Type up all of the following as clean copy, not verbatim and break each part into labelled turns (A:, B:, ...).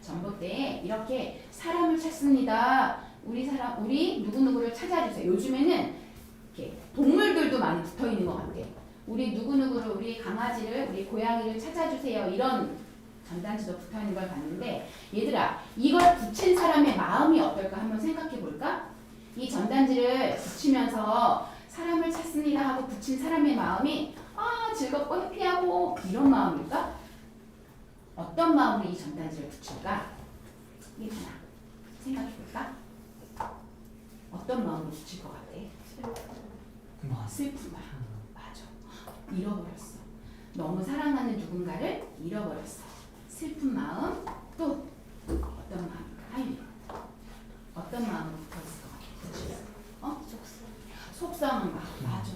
A: 전봇대에 이렇게 사람을 찾습니다. 우리 누구누구를 찾아주세요. 요즘에는 이렇게 동물들도 많이 붙어 있는 것 같아. 우리 누구누구를, 우리 강아지를, 우리 고양이를 찾아주세요. 이런 전단지도 붙어 있는 걸 봤는데, 얘들아, 이걸 붙인 사람의 마음이 어떨까 한번 생각해 볼까? 이 전단지를 붙이면서 사람을 찾습니다 하고 붙인 사람의 마음이 즐겁고 해피하고 이런 마음일까? 어떤 마음으로 이 전단지를 붙일까? 얘들아, 생각해 볼까? 어떤 마음으로 붙일 것 같아? 슬픈 마음. 맞아. 잃어버렸어. 너무 사랑하는 누군가를 잃어버렸어. 슬픈 마음. 또 어떤 마음일까? 하윤이. 어떤 마음으로 붙어있을 것 같아? 속상한 마음. 맞아.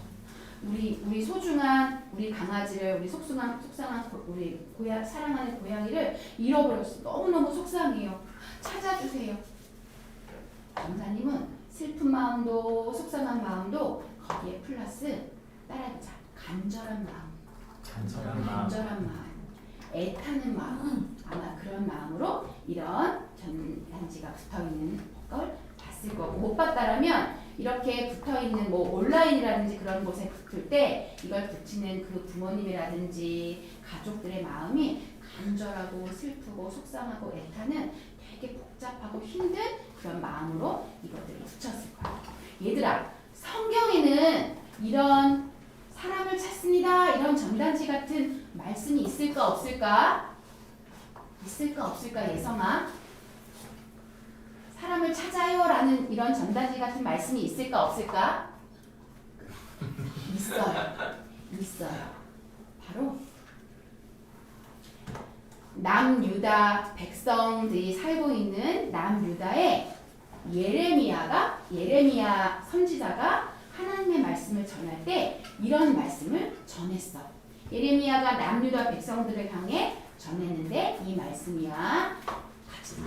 A: 우리 소중한 우리 강아지를, 우리 속상한 우리 사랑하는 고양이를 잃어버렸어. 너무너무 속상해요. 찾아주세요. 강사님은 슬픈 마음도 속상한 마음도 거기에 플러스 따라해보자. 간절한 마음. 간절한 마음. 애타는 마음. 아마 그런 마음으로 이런 전단지가 붙어있는 걸 봤을 거고, 못 봤다라면 이렇게 붙어있는 뭐 온라인이라든지 그런 곳에 붙을 때 이걸 붙이는 그 부모님이라든지 가족들의 마음이 간절하고 슬프고 속상하고 애타는 되게 복잡하고 힘든 그런 마음으로 이것들을 붙였을 거야. 얘들아, 성경에는 이런 사람을 찾습니다, 이런 전단지 같은 말씀이 있을까 없을까? 있을까 없을까? 예성아, 사람을 찾아요 라는 이런 전단지 같은 말씀이 있을까 없을까? 있어요. 바로 남유다 백성들이 살고 있는 남유다에 예레미야 선지자가 하나님의 말씀을 전할 때 이런 말씀을 전했어. 예레미야가 남유다 백성들을 향해 전했는데 이 말씀이야.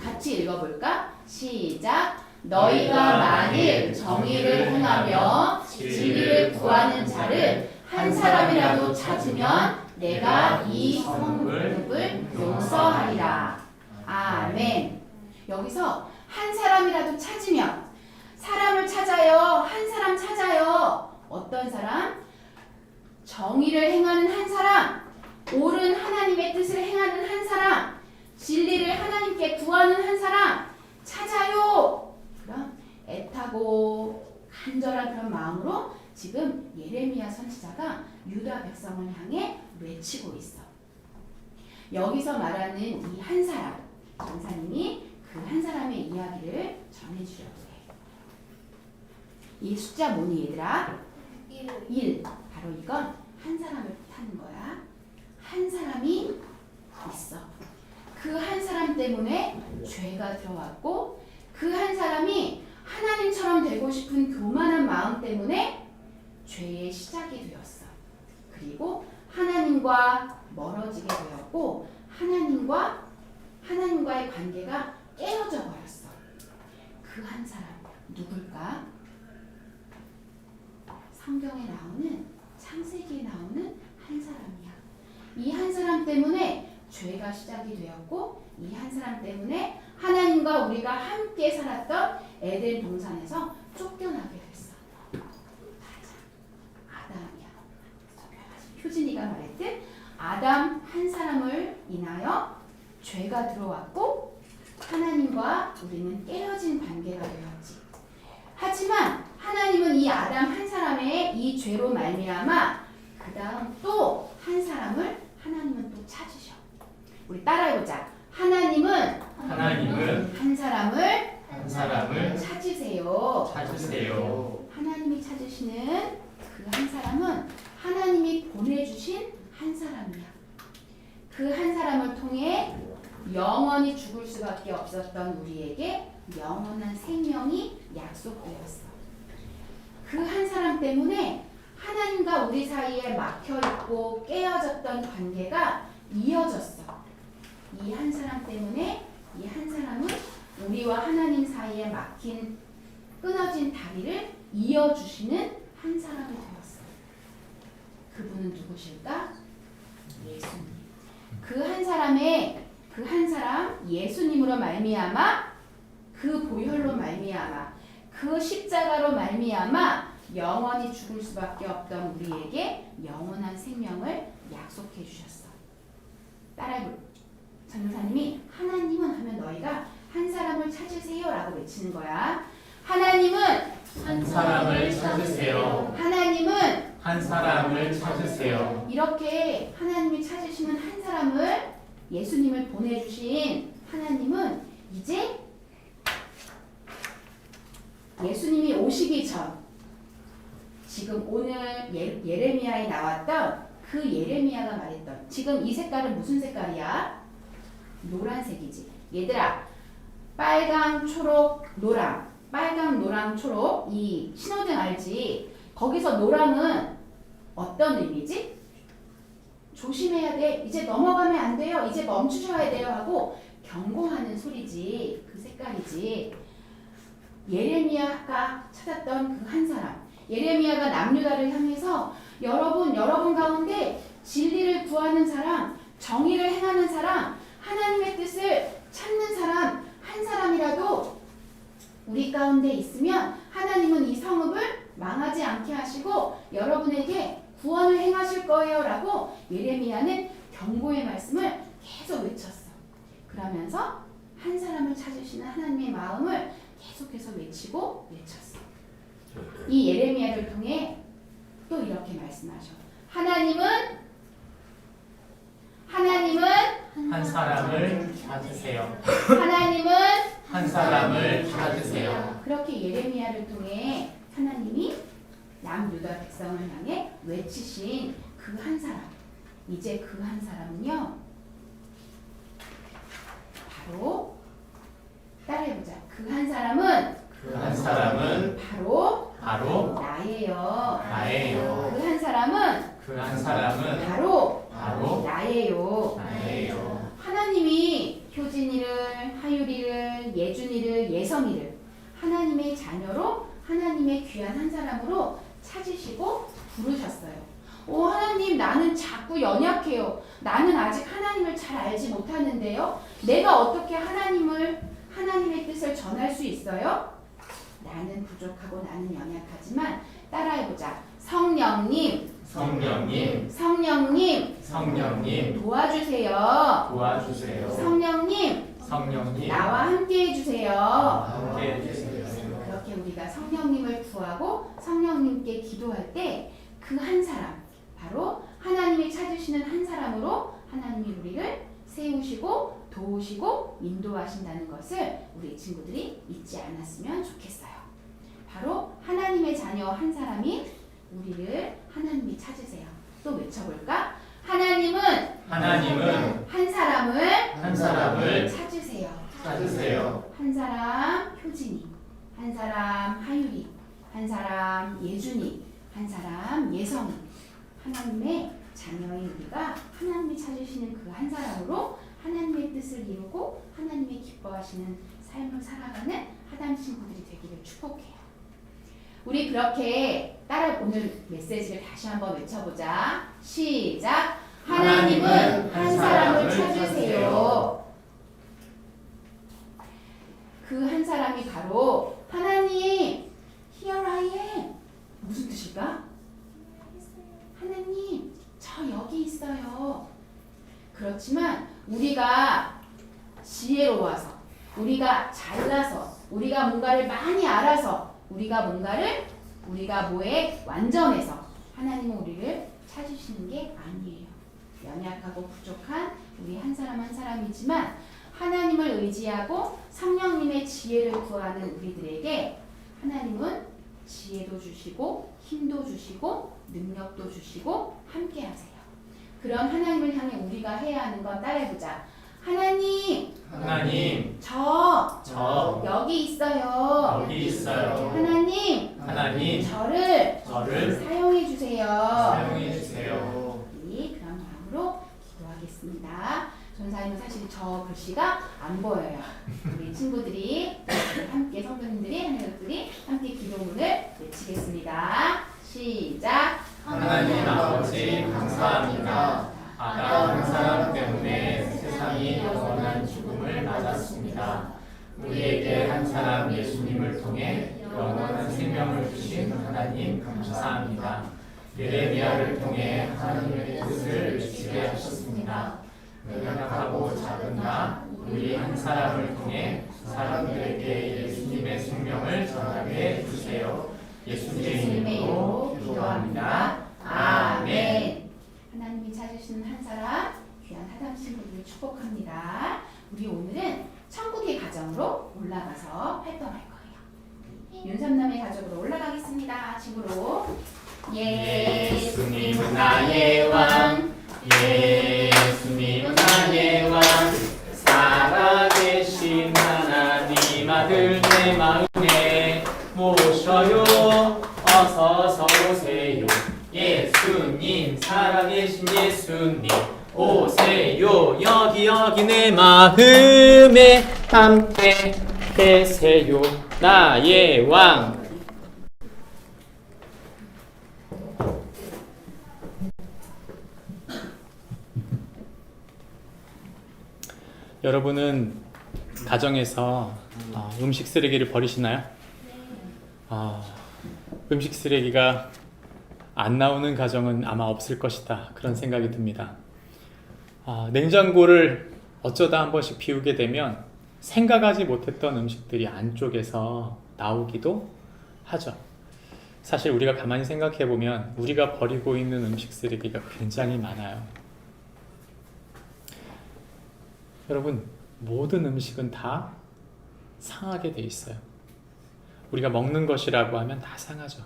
A: 같이 읽어볼까? 시작. 너희가 만일 정의를 행하며 진리를 구하는 자를 한 사람이라도 찾으면 내가 이 성읍을 용서하리라. 아멘. 여기서 한 사람이라도 찾으면, 사람을 찾아요. 한 사람 찾아요. 어떤 사람? 정의를 행하는 한 사람, 옳은 하나님의 뜻을 행하는 한 사람, 진리를 하나님께 구하는 한 사람 찾아요. 그런 애타고 간절한 그런 마음으로 지금 예레미야 선지자가 유다 백성을 향해 외치고 있어. 여기서 말하는 이 한 사람, 전사님이 그 한 사람의 이야기를 전해주려고 해. 이 숫자 뭐니 얘들아? 1. 바로 이건 한 사람을 뜻하는 거야. 한 사람이 있어. 그 한 사람 때문에 죄가 들어왔고, 그 한 사람이 하나님처럼 되고 싶은 교만한 마음 때문에 죄의 시작이 되었어. 그리고 하나님과 멀어지게 되었고, 하나님과의 관계가 깨어져 버렸어. 그 한 사람 누굴까? 성경에 나오는, 창세기에 나오는 한 사람이야. 이 한 사람 때문에 죄가 시작이 되었고, 이 한 사람 때문에 하나님과 우리가 함께 살았던 에덴 동산에서 쫓겨나게 됐어. 맞아. 아담이야. 효진이가 말했듯 아담 한 사람을 인하여 죄가 들어왔고, 하나님과 우리는 깨어진 관계가 되었지. 하지만 하나님은 이 아담 한 사람의 이 죄로 말미암아 그 다음 또 한 사람을 하나님은 또 찾으셔. 우리 따라해보자. 하나님은 한 사람을 찾으세요. 하나님이 찾으시는 그 한 사람은 하나님이 보내주신 한 사람이야. 그 한 사람을 통해 영원히 죽을 수밖에 없었던 우리에게 영원한 생명이 약속되었어. 그 한 사람 때문에 하나님과 우리 사이에 막혀있고 깨어졌던 관계가 이어졌어. 이 한 사람 때문에 이 한 사람은 우리와 하나님 사이에 막힌 끊어진 다리를 이어주시는 한 사람이 되었어. 그분은 누구실까? 예수님. 그 한 말미암아 그 보혈로 말미암아 그 십자가로 말미암아 영원히 죽을 수밖에 없던 우리에게 영원한 생명을 약속해 주셨어. 따라해볼게요. 전도사님이 하나님은 하면 너희가 한 사람을 찾으세요 라고 외치는 거야. 하나님은
B: 한 사람을 찾으세요.
A: 하나님은
B: 한 사람을 찾으세요.
A: 이렇게 하나님이 찾으시는 한 사람을 예수님을 보내주신 하나님은 이제 예수님이 오시기 전 지금 오늘 예레미야에 나왔던 그 예레미야가 말했던 지금 이 색깔은 무슨 색깔이야? 노란색이지. 얘들아 빨강, 초록, 노랑 빨강, 노랑, 초록 이 신호등 알지? 거기서 노랑은 어떤 의미지? 조심해야 돼. 이제 넘어가면 안 돼요. 이제 멈추셔야 돼요. 하고 경고하는 소리지. 그 색깔이지. 예레미야가 찾았던 그 한 사람. 예레미야가 남유다를 향해서 여러분 가운데 진리를 구하는 사람, 정의를 행하는 사람, 하나님의 뜻을 찾는 사람 한 사람이라도 우리 가운데 있으면 하나님은 이 성읍을 망하지 않게 하시고 여러분에게 구원을 행하실 거예요 라고 예레미야는 경고의 말씀을 계속 외쳤어. 그러면서 한 사람을 찾으시는 하나님의 마음을 계속해서 외치고 외쳤어. 이 예레미야를 통해 또 이렇게 말씀하셔. 하나님은
B: 한 사람을 찾으세요.
A: 하나님은
B: 한 사람을 찾으세요.
A: 그렇게 예레미야를 통해 하나님이 남유다 백성을 향해 외치신 그 한 사람. 이제 그 한 사람은요. 바로 따라해보자. 그 한 사람은
B: 그 한 사람은
A: 바로 나예요.
B: 나예요.
A: 그 한 사람은
B: 그 한 사람은
A: 바로
B: 나예요.
A: 하나님이 효진이를, 하율이를, 예준이를, 예성이를 하나님의 자녀로 하나님의 귀한 한 사람으로 찾으시고 부르셨어요. 하나님 나는 자꾸 연약해요. 나는 아직 하나님을 잘 알지 못하는데요. 내가 어떻게 하나님의 뜻을 전할 수 있어요? 나는 부족하고 나는 연약하지만 따라해보자. 성령님 도와주세요. 성령님 나와 함께 해주세요. 그렇게 우리가 성령님을 구하고 성령님께 기도할 때 그 한 사람 바로 하나님이 찾으시는 한 사람으로 하나님이 우리를 세우시고 도우시고 인도하신다는 것을 우리 친구들이 잊지 않았으면 좋겠어요. 바로 하나님의 자녀 한 사람이 우리를 하나님이 찾으세요. 또 외쳐볼까? 하나님은 한 사람을 찾으세요. 한 사람 효진이, 한 사람 하율이, 한 사람 예준이, 한 사람 예성이. 하나님의 자녀인 우리가 하나님이 찾으시는 그 한 사람으로 하나님의 뜻을 이루고 하나님의 기뻐하시는 삶을 살아가는 하담 친구들이 되기를 축복해요. 우리 그렇게 따라 오늘 메시지를 다시 한번 외쳐보자. 시작. 하나님은 한 사람을 찾으세요. 그 한 사람이 바로 하나님, here I am. 무슨 뜻일까? 하나님, 저 여기 있어요. 그렇지만 우리가 지혜로워서, 우리가 잘나서, 우리가 뭔가를 많이 알아서, 우리가 뭐에 완전해서 하나님은 우리를 찾으시는 게 아니에요. 연약하고 부족한 우리 한 사람 한 사람이지만 하나님을 의지하고 성령님의 지혜를 구하는 우리들에게 하나님은 지혜도 주시고 힘도 주시고 능력도 주시고 함께 하세요. 그런 하나님을 향해 우리가 해야 하는 건 따라해보자. 하나님, 저 여기 있어요. 하나님, 저를 사용해 주세요. 우리 그런 마음으로 기도하겠습니다. 전사님은 사실 저 글씨가 안 보여요. 우리 친구들이 함께 성도님들이 하나님들이 함께 기도문을 외치겠습니다. 시작.
B: 하나님 아버지 감사합니다. 아까 한 사람 때문에 세상 세상이 영원한 죽음을 맞았습니다. 우리에게 한 사람 예수님을 통해 영원한 생명을 주신 하나님 감사합니다. 예레미야를 통해 하나님의 뜻을 외치게 하셨습니다. 연약하고 작은 나 우리 한 사람을 통해 사람들에게 예수님의 생명을 전하게 해주세요. 예수님의 이름으로 기도합니다. 아멘.
A: 하나님이 찾으시는 한 사람 귀한 하담 신부를 축복합니다. 우리 오늘은 천국의 가정으로 올라가서 활동할 거예요. 윤삼남의 가족으로 올라가겠습니다. 집으로.
B: 예수님은 나의 왕, 예수님은 나의 왕, 살아계신 하나님 아들 내 마음에 모셔요. 어서 오세요. 예수님, 살아계신 예수님 오세요. 여기 내 마음에 함께 계세요. 나의 왕. 여러분은 가정에서 음식 쓰레기를 버리시나요? 음식 쓰레기가 안 나오는 가정은 아마 없을 것이다, 그런 생각이 듭니다. 냉장고를 어쩌다 한 번씩 비우게 되면 생각하지 못했던 음식들이 안쪽에서 나오기도 하죠. 사실 우리가 가만히 생각해 보면 우리가 버리고 있는 음식 쓰레기가 굉장히 많아요. 여러분, 모든 음식은 다 상하게 돼 있어요. 우리가 먹는 것이라고 하면 다 상하죠.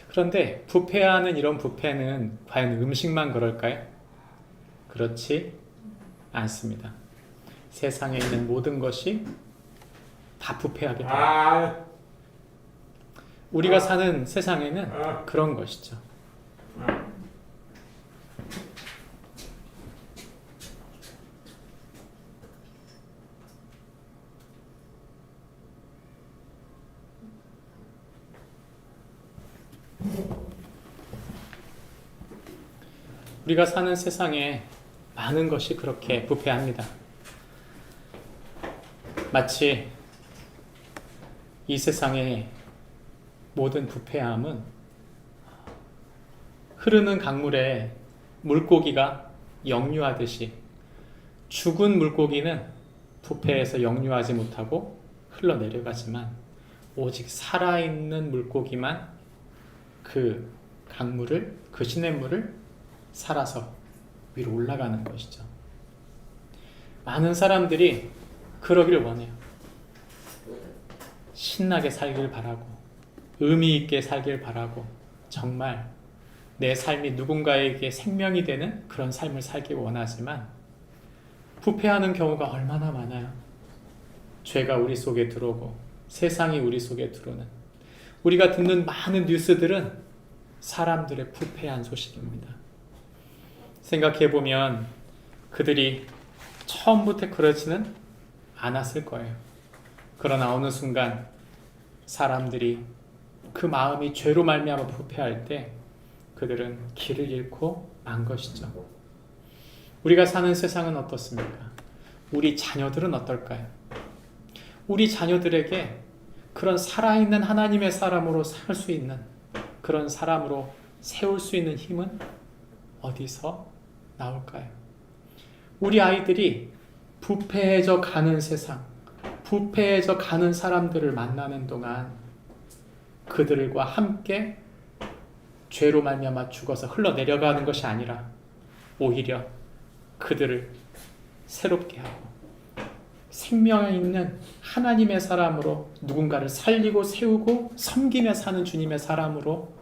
B: 그런데 부패하는 이런 부패는 과연 음식만 그럴까요? 그렇지 않습니다. 세상에 있는 모든 것이 다 부패하게 돼요. 우리가 사는 세상에는 그런 것이죠. 우리가 사는 세상에 많은 것이 그렇게 부패합니다. 마치 이 세상의 모든 부패함은 흐르는 강물에 물고기가 역류하듯이 죽은 물고기는 부패해서 역류하지 못하고 흘러내려가지만 오직 살아있는 물고기만 그 강물을, 그 시냇물을 살아서 위로 올라가는 것이죠. 많은 사람들이 그러기를 원해요. 신나게 살길 바라고, 의미 있게 살길 바라고, 정말 내 삶이 누군가에게 생명이 되는 그런 삶을 살기 원하지만 부패하는 경우가 얼마나 많아요. 죄가 우리 속에 들어오고 세상이 우리 속에 들어오는, 우리가 듣는 많은 뉴스들은 사람들의 부패한 소식입니다. 생각해보면 그들이 처음부터 그러지는 않았을 거예요. 그러나 어느 순간 사람들이 그 마음이 죄로 말미암아 부패할 때 그들은 길을 잃고 만 것이죠. 우리가 사는 세상은 어떻습니까? 우리 자녀들은 어떨까요? 우리 자녀들에게 그런 살아있는 하나님의 사람으로 살 수 있는, 그런 사람으로 세울 수 있는 힘은 어디서 나올까요? 우리 아이들이 부패해져 가는 세상, 부패해져 가는 사람들을 만나는 동안 그들과 함께 죄로 말미암아 죽어서 흘러내려가는 것이 아니라 오히려 그들을 새롭게 하고 생명 있는 하나님의 사람으로 누군가를 살리고 세우고 섬기며 사는 주님의 사람으로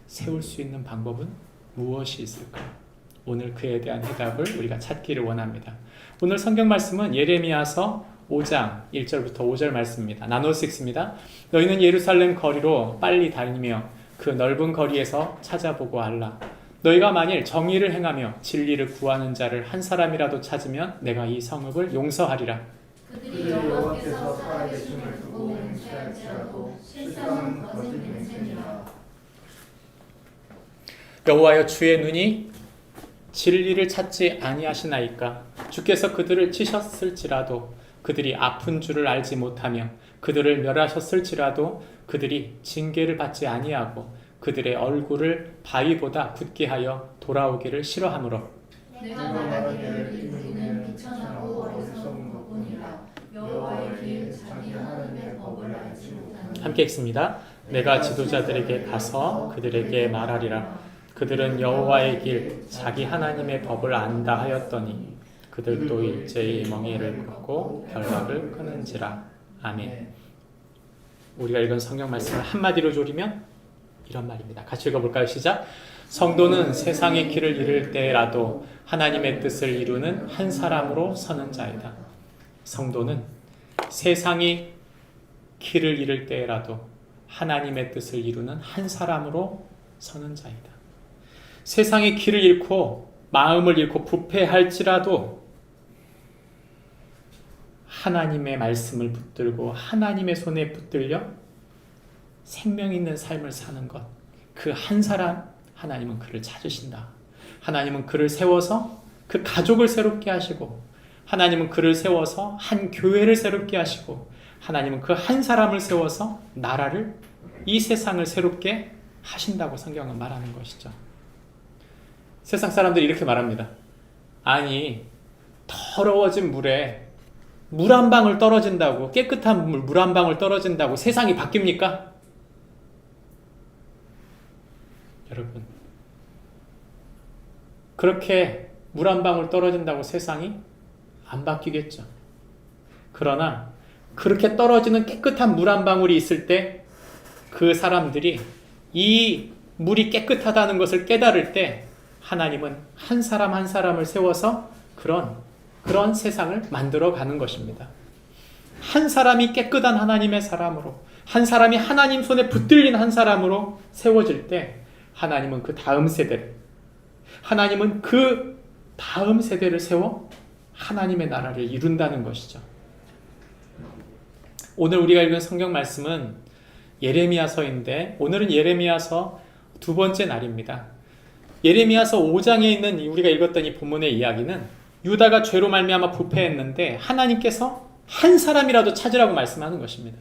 B: 세울 수 있는 방법은 무엇이 있을까요? 오늘 그에 대한 해답을 우리가 찾기를 원합니다. 오늘 성경 말씀은 예레미야서 5장 1절부터 5절 말씀입니다. 나눠서 읽습니다. 너희는 예루살렘 거리로 빨리 다니며 그 넓은 거리에서 찾아보고 알라. 너희가 만일 정의를 행하며 진리를 구하는 자를 한 사람이라도 찾으면 내가 이 성읍을 용서하리라.
C: 그들이 여호와께서 살아계심을 두고 맹세할지라도 실상은 거짓 맹세니라.
B: 여호와여, 주의 눈이 진리를 찾지 아니하시나이까. 주께서 그들을 치셨을지라도 그들이 아픈 줄을 알지 못하며 그들을 멸하셨을지라도 그들이 징계를 받지 아니하고 그들의 얼굴을 바위보다 굳게 하여 돌아오기를 싫어하므로
C: 내가 말하기를 이는 비천하고 어리석은 것뿐이라 여호와의 길 자기 하나님의 법을 알지 못하니.
B: 함께 읽습니다. 내가 지도자들에게 가서 그들에게 말하리라. 그들은 여호와의 길 자기 하나님의 법을 안다 하였더니 그들도 일제히 멍에를 걷고 결박을 끊은지라. 아멘. 우리가 읽은 성경 말씀을 한마디로 조리면 이런 말입니다. 같이 읽어볼까요? 시작. 성도는 세상의 길을 잃을 때라도 하나님의 뜻을 이루는 한 사람으로 서는 자이다. 성도는 세상이 길을 잃을 때라도 하나님의 뜻을 이루는 한 사람으로 서는 자이다. 세상의 길을 잃고 마음을 잃고 부패할지라도 하나님의 말씀을 붙들고 하나님의 손에 붙들려 생명 있는 삶을 사는 것, 그 한 사람 하나님은 그를 찾으신다. 하나님은 그를 세워서 그 가족을 새롭게 하시고 하나님은 그를 세워서 한 교회를 새롭게 하시고 하나님은 그 한 사람을 세워서 나라를, 이 세상을 새롭게 하신다고 성경은 말하는 것이죠. 세상 사람들이 이렇게 말합니다. 아니, 더러워진 물에 물 한 방울 떨어진다고, 깨끗한 물 한 방울 떨어진다고 세상이 바뀝니까? 여러분, 그렇게 물 한 방울 떨어진다고 세상이 안 바뀌겠죠. 그러나 그렇게 떨어지는 깨끗한 물 한 방울이 있을 때 그 사람들이 이 물이 깨끗하다는 것을 깨달을 때 하나님은 한 사람 한 사람을 세워서 그런 세상을 만들어 가는 것입니다. 한 사람이 깨끗한 하나님의 사람으로, 한 사람이 하나님 손에 붙들린 한 사람으로 세워질 때 하나님은 그 다음 세대를, 하나님은 그 다음 세대를 세워 하나님의 나라를 이룬다는 것이죠. 오늘 우리가 읽은 성경 말씀은 예레미야서인데 오늘은 예레미야서 두 번째 날입니다. 예레미야서 5장에 있는 우리가 읽었던 이 본문의 이야기는 유다가 죄로 말미암아 부패했는데 하나님께서 한 사람이라도 찾으라고 말씀하는 것입니다.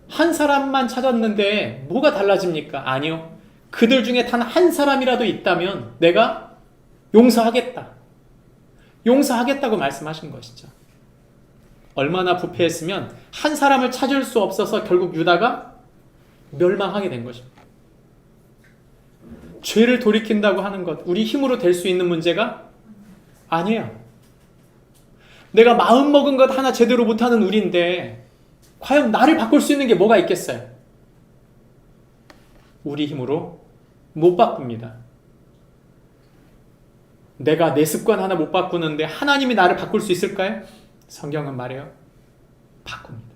B: 한 사람만 찾았는데 뭐가 달라집니까? 아니요. 그들 중에 단 한 사람이라도 있다면 내가 용서하겠다. 용서하겠다고 말씀하신 것이죠. 얼마나 부패했으면 한 사람을 찾을 수 없어서 결국 유다가 멸망하게 된 것입니다. 죄를 돌이킨다고 하는 것, 우리 힘으로 될 수 있는 문제가 아니에요. 내가 마음먹은 것 하나 제대로 못하는 우리인데 과연 나를 바꿀 수 있는 게 뭐가 있겠어요? 우리 힘으로 못 바꿉니다. 내가 내 습관 하나 못 바꾸는데 하나님이 나를 바꿀 수 있을까요? 성경은 말해요. 바꿉니다.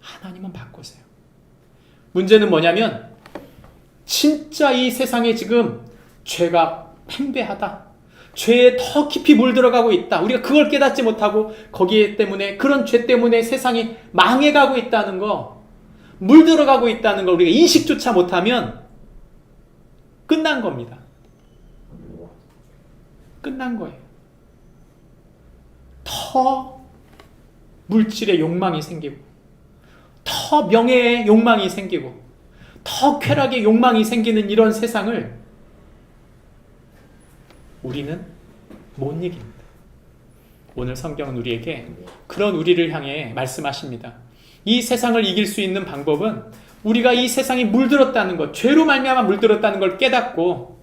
B: 하나님은 바꾸세요. 문제는 뭐냐면 진짜 이 세상에 지금 죄가 팽배하다. 죄에 더 깊이 물들어가고 있다. 우리가 그걸 깨닫지 못하고 거기에 때문에, 그런 죄 때문에 세상이 망해가고 있다는 거, 물들어가고 있다는 걸 우리가 인식조차 못하면 끝난 겁니다. 끝난 거예요. 더 물질의 욕망이 생기고, 더 명예의 욕망이 생기고, 더 쾌락의 욕망이 생기는 이런 세상을 우리는 못 이깁니다. 오늘 성경은 우리에게 그런 우리를 향해 말씀하십니다. 이 세상을 이길 수 있는 방법은 우리가 이 세상이 물들었다는 것, 죄로 말미암아 물들었다는 걸 깨닫고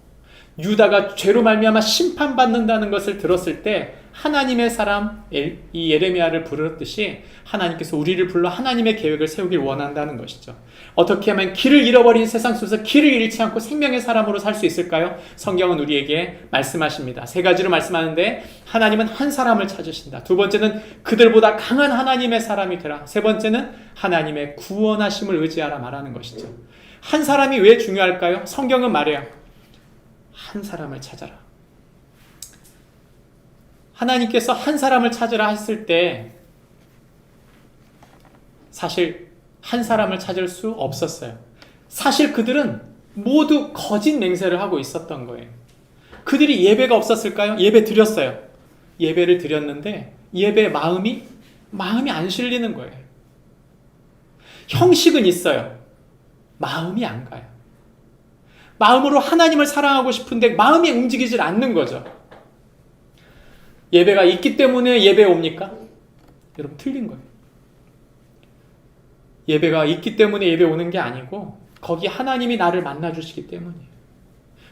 B: 유다가 죄로 말미암아 심판받는다는 것을 들었을 때 하나님의 사람 이 예레미야를 부르듯이 하나님께서 우리를 불러 하나님의 계획을 세우길 원한다는 것이죠. 어떻게 하면 길을 잃어버린 세상 속에서 길을 잃지 않고 생명의 사람으로 살 수 있을까요? 성경은 우리에게 말씀하십니다. 세 가지로 말씀하는데 하나님은 한 사람을 찾으신다. 두 번째는 그들보다 강한 하나님의 사람이 되라. 세 번째는 하나님의 구원하심을 의지하라 말하는 것이죠. 한 사람이 왜 중요할까요? 성경은 말해요. 한 사람을 찾아라. 하나님께서 한 사람을 찾으라 했을 때 사실 한 사람을 찾을 수 없었어요. 사실 그들은 모두 거짓 맹세를 하고 있었던 거예요. 그들이 예배가 없었을까요? 예배 드렸어요. 예배를 드렸는데 예배 마음이 안 실리는 거예요. 형식은 있어요. 마음이 안 가요. 마음으로 하나님을 사랑하고 싶은데 마음이 움직이질 않는 거죠. 예배가 있기 때문에 예배에 옵니까? 여러분 틀린 거예요. 예배가 있기 때문에 예배 오는 게 아니고 거기 하나님이 나를 만나주시기 때문이에요.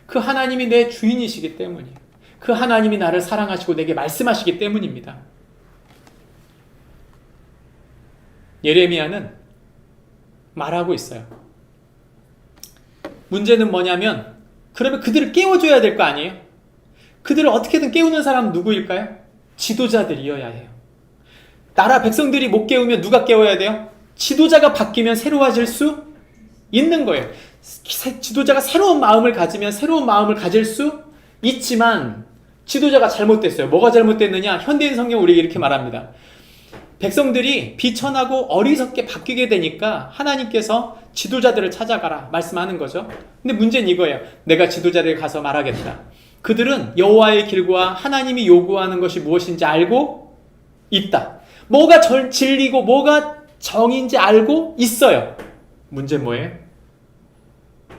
B: 그 하나님이 내 주인이시기 때문이에요. 그 하나님이 나를 사랑하시고 내게 말씀하시기 때문입니다. 예레미야는 말하고 있어요. 문제는 뭐냐면 그러면 그들을 깨워줘야 될 거 아니에요? 그들을 어떻게든 깨우는 사람은 누구일까요? 지도자들이어야 해요. 나라 백성들이 못 깨우면 누가 깨워야 돼요? 지도자가 바뀌면 새로워질 수 있는 거예요. 지도자가 새로운 마음을 가지면 새로운 마음을 가질 수 있지만 지도자가 잘못됐어요. 뭐가 잘못됐느냐? 현대인 성경 우리에게 이렇게 말합니다. 백성들이 비천하고 어리석게 바뀌게 되니까 하나님께서 지도자들을 찾아가라 말씀하는 거죠. 근데 문제는 이거예요. 내가 지도자를 가서 말하겠다. 그들은 여호와의 길과 하나님이 요구하는 것이 무엇인지 알고 있다. 뭐가 진리고 뭐가 정인지 알고 있어요. 문제는 뭐예요?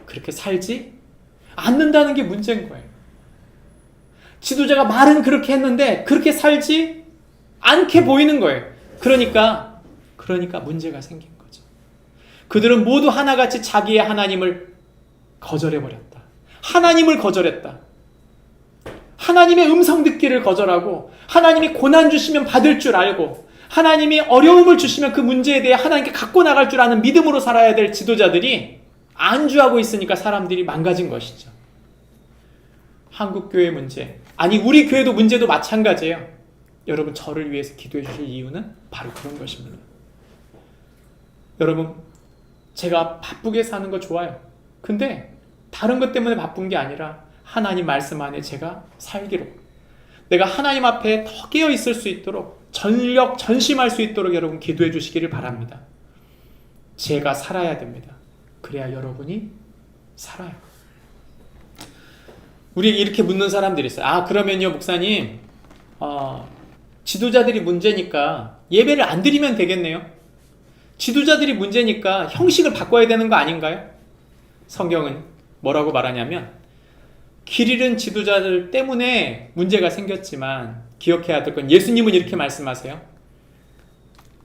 B: 그렇게 살지 않는다는 게 문제인 거예요. 지도자가 말은 그렇게 했는데 그렇게 살지 않게 보이는 거예요. 그러니까 문제가 생긴 거죠. 그들은 모두 하나같이 자기의 하나님을 거절해버렸다. 하나님을 거절했다. 하나님의 음성 듣기를 거절하고 하나님이 고난 주시면 받을 줄 알고 하나님이 어려움을 주시면 그 문제에 대해 하나님께 갖고 나갈 줄 아는 믿음으로 살아야 될 지도자들이 안주하고 있으니까 사람들이 망가진 것이죠. 한국교회 문제, 아니 우리 교회도 문제도 마찬가지예요. 여러분 저를 위해서 기도해 주실 이유는 바로 그런 것입니다. 여러분 제가 바쁘게 사는 거 좋아요. 근데 다른 것 때문에 바쁜 게 아니라 하나님 말씀 안에 제가 살기로, 내가 하나님 앞에 더 깨어 있을 수 있도록 전심할 수 있도록 여러분 기도해 주시기를 바랍니다. 제가 살아야 됩니다. 그래야 여러분이 살아요. 우리에게 이렇게 묻는 사람들이 있어요. 그러면요 목사님 지도자들이 문제니까 예배를 안 드리면 되겠네요. 지도자들이 문제니까 형식을 바꿔야 되는 거 아닌가요? 성경은 뭐라고 말하냐면 길 잃은 지도자들 때문에 문제가 생겼지만 기억해야 될 건 예수님은 이렇게 말씀하세요.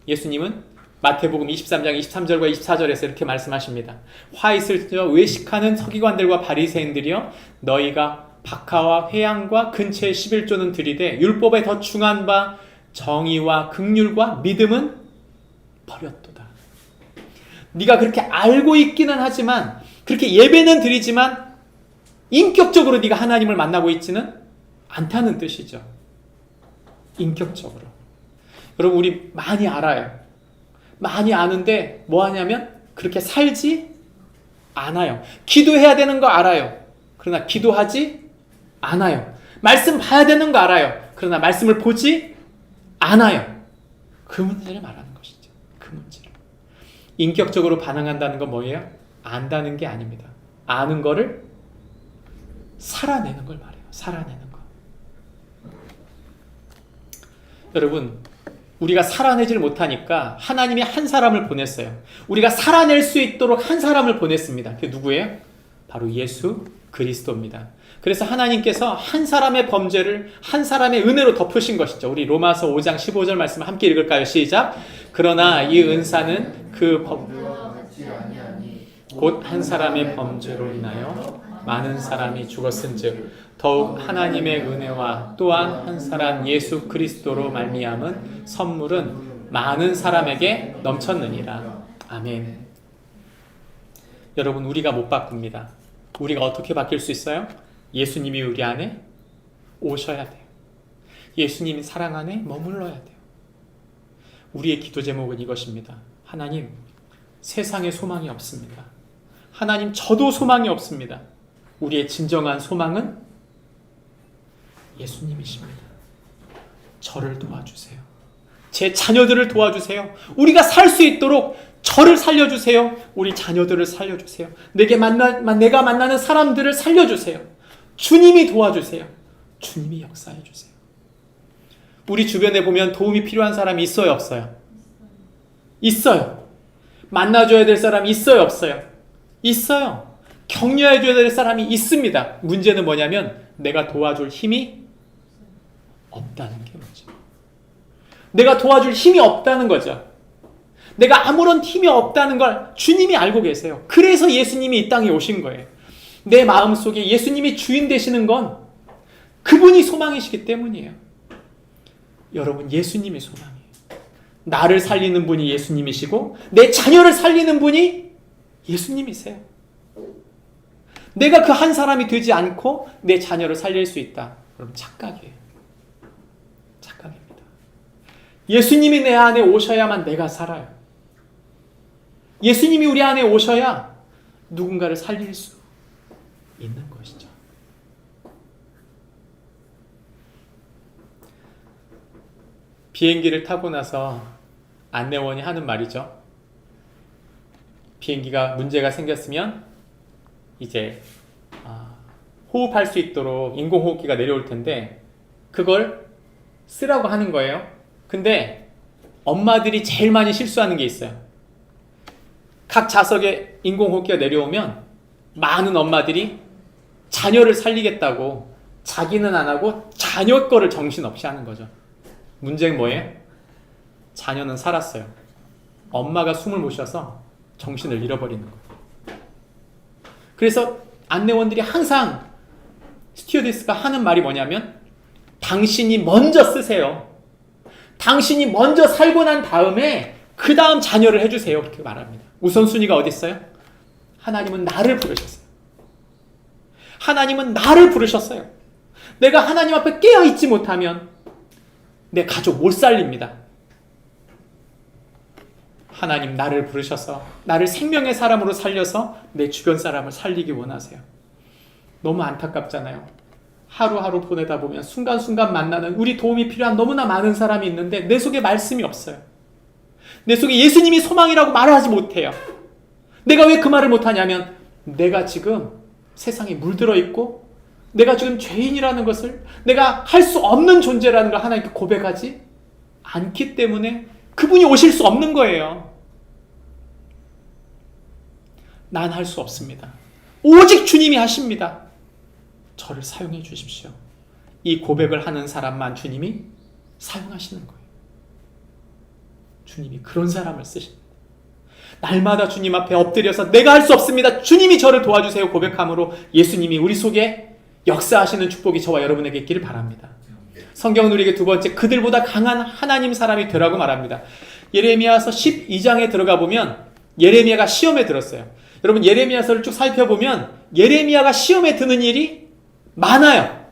B: 예수님은 마태복음 23장 23절과 24절에서 이렇게 말씀하십니다. 화 있을 때 외식하는 서기관들과 바리새인들이여 너희가 박하와 회양과 근처의 11조는 들이되 율법에 더 중한 바 정의와 긍휼과 믿음은 버렸도다. 네가 그렇게 알고 있기는 하지만 그렇게 예배는 드리지만 인격적으로 네가 하나님을 만나고 있지는 않다는 뜻이죠. 인격적으로. 여러분 우리 많이 알아요. 많이 아는데 뭐 하냐면 그렇게 살지 않아요. 기도해야 되는 거 알아요. 그러나 기도하지 않아요. 말씀 봐야 되는 거 알아요. 그러나 말씀을 보지 않아요. 그 문제를 말하는 것이죠. 그 문제를. 인격적으로 반응한다는 건 뭐예요? 안다는 게 아닙니다. 아는 거를 살아내는 걸 말해요. 살아내는 거. 여러분 우리가 살아내질 못하니까 하나님이 한 사람을 보냈어요. 우리가 살아낼 수 있도록 한 사람을 보냈습니다. 그게 누구예요? 바로 예수 그리스도입니다. 그래서 하나님께서 한 사람의 범죄를 한 사람의 은혜로 덮으신 것이죠. 우리 로마서 5장 15절 말씀을 함께 읽을까요? 시작. 그러나 이 은사는 곧 한 사람의 범죄로 인하여 많은 사람이 죽었은즉 더욱 하나님의 은혜와 또한 한 사람 예수 그리스도로 말미암은 선물은 많은 사람에게 넘쳤느니라. 아멘. 여러분 우리가 못 바꿉니다. 우리가 어떻게 바뀔 수 있어요? 예수님이 우리 안에 오셔야 돼요. 예수님이 사랑 안에 머물러야 돼요. 우리의 기도 제목은 이것입니다. 하나님, 세상에 소망이 없습니다. 하나님, 저도 소망이 없습니다. 우리의 진정한 소망은 예수님이십니다. 저를 도와주세요. 제 자녀들을 도와주세요. 우리가 살 수 있도록 저를 살려주세요. 우리 자녀들을 살려주세요. 내가 만나는 사람들을 살려주세요. 주님이 도와주세요. 주님이 역사해 주세요. 우리 주변에 보면 도움이 필요한 사람이 있어요, 없어요? 있어요. 만나줘야 될 사람이 있어요, 없어요? 있어요. 격려해줘야 될 사람이 있습니다. 문제는 뭐냐면 내가 도와줄 힘이 없다는 게 문제. 내가 도와줄 힘이 없다는 거죠. 내가 아무런 힘이 없다는 걸 주님이 알고 계세요. 그래서 예수님이 이 땅에 오신 거예요. 내 마음속에 예수님이 주인 되시는 건 그분이 소망이시기 때문이에요. 여러분, 예수님이 소망이에요. 나를 살리는 분이 예수님이시고 내 자녀를 살리는 분이 예수님이세요. 내가 그 한 사람이 되지 않고 내 자녀를 살릴 수 있다. 여러분, 착각이에요. 착각입니다. 예수님이 내 안에 오셔야만 내가 살아요. 예수님이 우리 안에 오셔야 누군가를 살릴 수 있는 것이죠. 비행기를 타고 나서 안내원이 하는 말이죠. 비행기가 문제가 생겼으면 이제 호흡할 수 있도록 인공호흡기가 내려올 텐데 그걸 쓰라고 하는 거예요. 근데 엄마들이 제일 많이 실수하는 게 있어요. 각 좌석에 인공호흡기가 내려오면 많은 엄마들이 자녀를 살리겠다고 자기는 안 하고 자녀 거를 정신없이 하는 거죠. 문제는 뭐예요? 자녀는 살았어요. 엄마가 숨을 못 쉬어서 정신을 잃어버리는 거예요. 그래서 안내원들이 항상 스튜어디스가 하는 말이 뭐냐면 당신이 먼저 쓰세요. 당신이 먼저 살고 난 다음에 그 다음 자녀를 해주세요. 그렇게 말합니다. 우선순위가 어디 있어요? 하나님은 나를 부르셨어요. 하나님은 나를 부르셨어요. 내가 하나님 앞에 깨어있지 못하면 내 가족 못 살립니다. 하나님 나를 부르셔서 나를 생명의 사람으로 살려서 내 주변 사람을 살리기 원하세요. 너무 안타깝잖아요. 하루하루 보내다 보면 순간순간 만나는 우리 도움이 필요한 너무나 많은 사람이 있는데 내 속에 말씀이 없어요. 내 속에 예수님이 소망이라고 말을 하지 못해요. 내가 왜 그 말을 못하냐면 내가 지금 세상에 물들어 있고 내가 지금 죄인이라는 것을 내가 할 수 없는 존재라는 걸 하나님께 고백하지 않기 때문에 그분이 오실 수 없는 거예요. 난 할 수 없습니다. 오직 주님이 하십니다. 저를 사용해 주십시오. 이 고백을 하는 사람만 주님이 사용하시는 거예요. 주님이 그런 사람을 쓰십니다. 날마다 주님 앞에 엎드려서 내가 할 수 없습니다. 주님이 저를 도와주세요. 고백함으로 예수님이 우리 속에 역사하시는 축복이 저와 여러분에게 있기를 바랍니다. 성경은 우리에게 두 번째 그들보다 강한 하나님 사람이 되라고 말합니다. 예레미야서 12장에 들어가 보면 예레미야가 시험에 들었어요. 여러분 예레미야서를 쭉 살펴보면 예레미야가 시험에 드는 일이 많아요.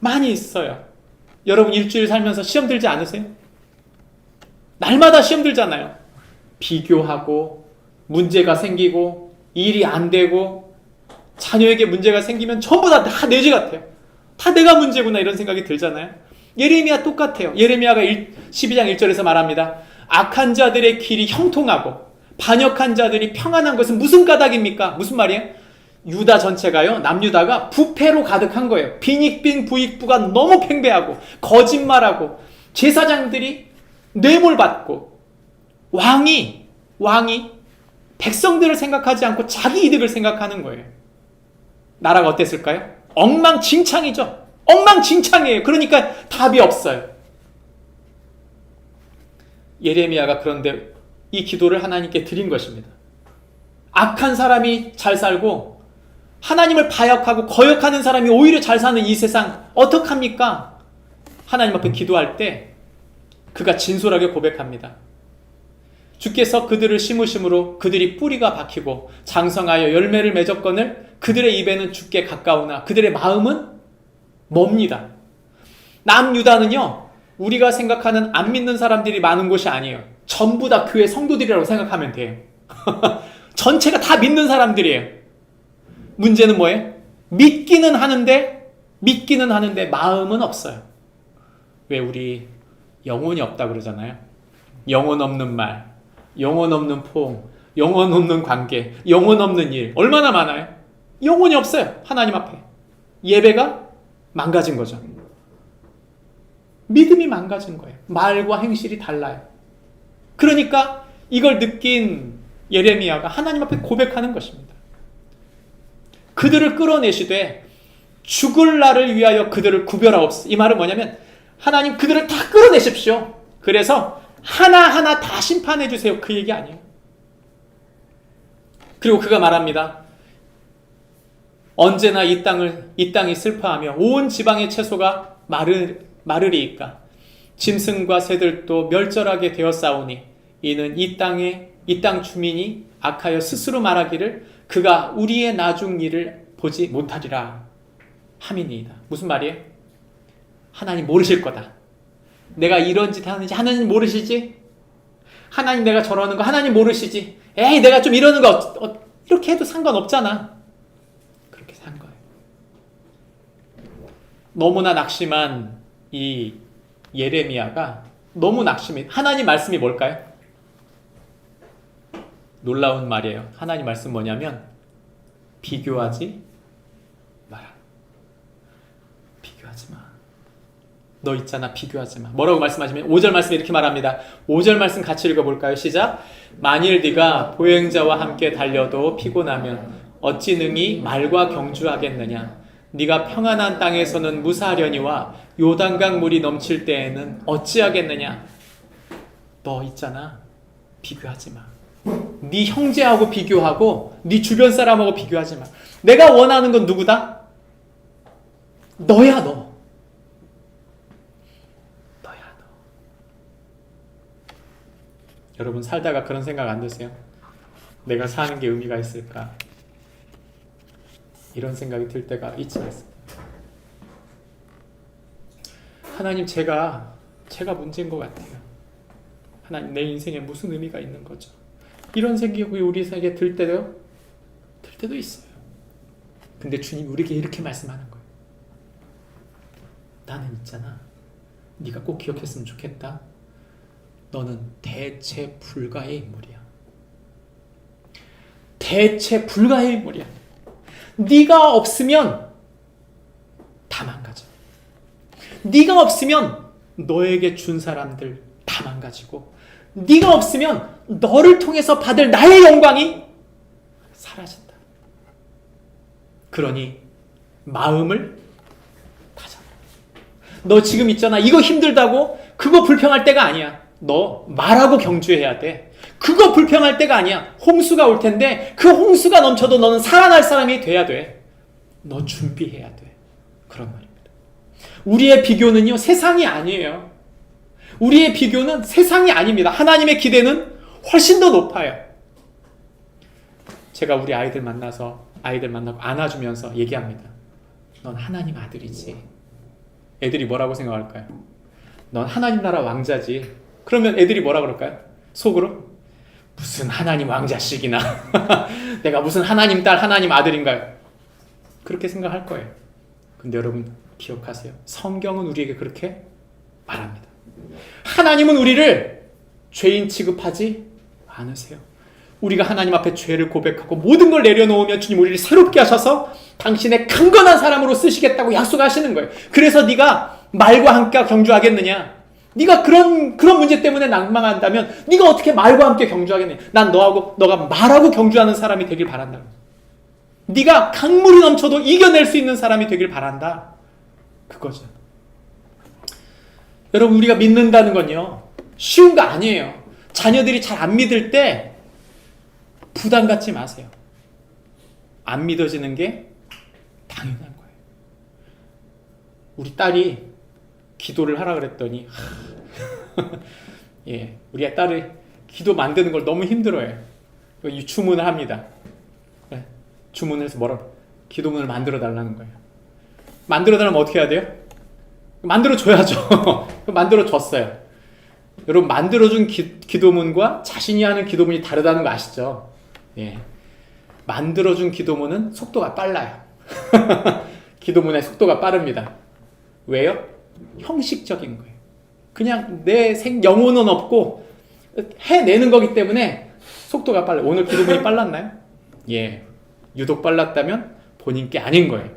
B: 많이 있어요. 여러분 일주일 살면서 시험 들지 않으세요? 날마다 시험 들잖아요. 비교하고 문제가 생기고 일이 안 되고 자녀에게 문제가 생기면 전부 다 내 죄 같아요. 다 내가 문제구나 이런 생각이 들잖아요. 예레미야 똑같아요. 예레미야가 12장 1절에서 말합니다. 악한 자들의 길이 형통하고 반역한 자들이 평안한 것은 무슨 까닭입니까? 무슨 말이에요? 유다 전체가요. 남유다가 부패로 가득한 거예요. 빈익빈 부익부가 너무 팽배하고 거짓말하고 제사장들이 뇌물받고 왕이 백성들을 생각하지 않고 자기 이득을 생각하는 거예요. 나라가 어땠을까요? 엉망진창이죠. 엉망진창이에요. 그러니까 답이 없어요. 예레미야가 그런데 이 기도를 하나님께 드린 것입니다. 악한 사람이 잘 살고 하나님을 바역하고 거역하는 사람이 오히려 잘 사는 이 세상 어떡합니까? 하나님 앞에 기도할 때 그가 진솔하게 고백합니다. 주께서 그들을 심으심으로 그들이 뿌리가 박히고 장성하여 열매를 맺었거늘 그들의 입에는 주께 가까우나 그들의 마음은 멉니다. 남유다는요, 우리가 생각하는 안 믿는 사람들이 많은 곳이 아니에요. 전부 다 교회 성도들이라고 생각하면 돼요. 전체가 다 믿는 사람들이에요. 문제는 뭐예요? 믿기는 하는데 마음은 없어요. 왜 우리 영혼이 없다 그러잖아요. 영혼 없는 말, 영혼 없는 포옹, 영혼 없는 관계, 영혼 없는 일 얼마나 많아요? 영혼이 없어요. 하나님 앞에. 예배가 망가진 거죠. 믿음이 망가진 거예요. 말과 행실이 달라요. 그러니까 이걸 느낀 예레미야가 하나님 앞에 고백하는 것입니다. 그들을 끌어내시되 죽을 날을 위하여 그들을 구별하옵소서. 이 말은 뭐냐면 하나님 그들을 다 끌어내십시오. 그래서 하나하나 다 심판해 주세요. 그 얘기 아니에요. 그리고 그가 말합니다. 언제나 이 땅이 슬퍼하며 온 지방의 채소가 마르리이까 짐승과 새들도 멸절하게 되었사오니 이는 이 땅 주민이 악하여 스스로 말하기를 그가 우리의 나중 일을 보지 못하리라 함이니이다. 무슨 말이에요? 하나님 모르실 거다. 내가 이런 짓 하는지 하나님 모르시지? 하나님 내가 저러는 거 하나님 모르시지? 에이 내가 좀 이러는 거 이렇게 해도 상관없잖아. 그렇게 산 거예요. 너무나 낙심한 이 예레미야가 너무 낙심해. 하나님 말씀이 뭘까요? 놀라운 말이에요. 하나님 말씀 뭐냐면 비교하지 마라. 비교하지 마. 너 있잖아. 비교하지 마. 뭐라고 말씀하시면 5절 말씀에 이렇게 말합니다. 5절 말씀 같이 읽어볼까요? 시작. 만일 네가 보행자와 함께 달려도 피곤하면 어찌 능히 말과 경주하겠느냐. 네가 평안한 땅에서는 무사하려니와 요단강 물이 넘칠 때에는 어찌하겠느냐. 너 있잖아. 비교하지 마. 네 형제하고 비교하고 네 주변 사람하고 비교하지 마. 내가 원하는 건 누구다? 너야 너. 너야 너. 여러분 살다가 그런 생각 안 드세요? 내가 사는 게 의미가 있을까? 이런 생각이 들 때가 있지 않습니까? 하나님 제가 문제인 것 같아요. 하나님 내 인생에 무슨 의미가 있는 거죠? 이런 생각이 우리에게 들 때도 있어요. 근데 주님 우리에게 이렇게 말씀하는 거예요. 나는 있잖아. 네가 꼭 기억했으면 좋겠다. 너는 대체 불가의 인물이야. 대체 불가의 인물이야. 네가 없으면 다 망가져. 네가 없으면 너에게 준 사람들 다 망가지고 네가 없으면 너를 통해서 받을 나의 영광이 사라진다. 그러니 마음을 다잡아. 너 지금 있잖아. 이거 힘들다고 그거 불평할 때가 아니야. 너 말하고 경주해야 돼. 그거 불평할 때가 아니야. 홍수가 올 텐데 그 홍수가 넘쳐도 너는 살아날 사람이 돼야 돼. 너 준비해야 돼. 그런 말입니다. 우리의 비교는요 세상이 아니에요. 우리의 비교는 세상이 아닙니다. 하나님의 기대는 훨씬 더 높아요. 제가 우리 아이들 만나고 안아주면서 얘기합니다. 넌 하나님 아들이지. 애들이 뭐라고 생각할까요? 넌 하나님 나라 왕자지. 그러면 애들이 뭐라 그럴까요? 속으로? 무슨 하나님 왕자식이나 내가 무슨 하나님 딸 하나님 아들인가요? 그렇게 생각할 거예요. 근데 여러분 기억하세요. 성경은 우리에게 그렇게 말합니다. 하나님은 우리를 죄인 취급하지 않으세요. 우리가 하나님 앞에 죄를 고백하고 모든 걸 내려놓으면 주님 우리를 새롭게 하셔서 당신의 강건한 사람으로 쓰시겠다고 약속하시는 거예요. 그래서 네가 말과 함께 경주하겠느냐? 네가 그런 문제 때문에 낭망한다면 네가 어떻게 말과 함께 경주하겠느냐? 난 너가 말하고 경주하는 사람이 되길 바란다. 네가 강물이 넘쳐도 이겨낼 수 있는 사람이 되길 바란다. 그거죠. 여러분 우리가 믿는다는 건요 쉬운 거 아니에요. 자녀들이 잘 안 믿을 때 부담 갖지 마세요. 안 믿어지는 게 당연한 거예요. 우리 딸이 기도를 하라 그랬더니 예, 우리 딸이 기도 만드는 걸 너무 힘들어해요. 주문을 합니다. 주문을 해서 기도문을 만들어 달라는 거예요. 만들어 달라면 어떻게 해야 돼요? 만들어 줘야죠. 만들어 줬어요. 여러분 만들어준 기도문과 자신이 하는 기도문이 다르다는 거 아시죠? 예. 만들어준 기도문은 속도가 빨라요. 기도문의 속도가 빠릅니다. 왜요? 형식적인 거예요. 그냥 내 영혼은 없고 해내는 거기 때문에 속도가 빨라요. 오늘 기도문이 빨랐나요? 예. 유독 빨랐다면 본인 게 아닌 거예요.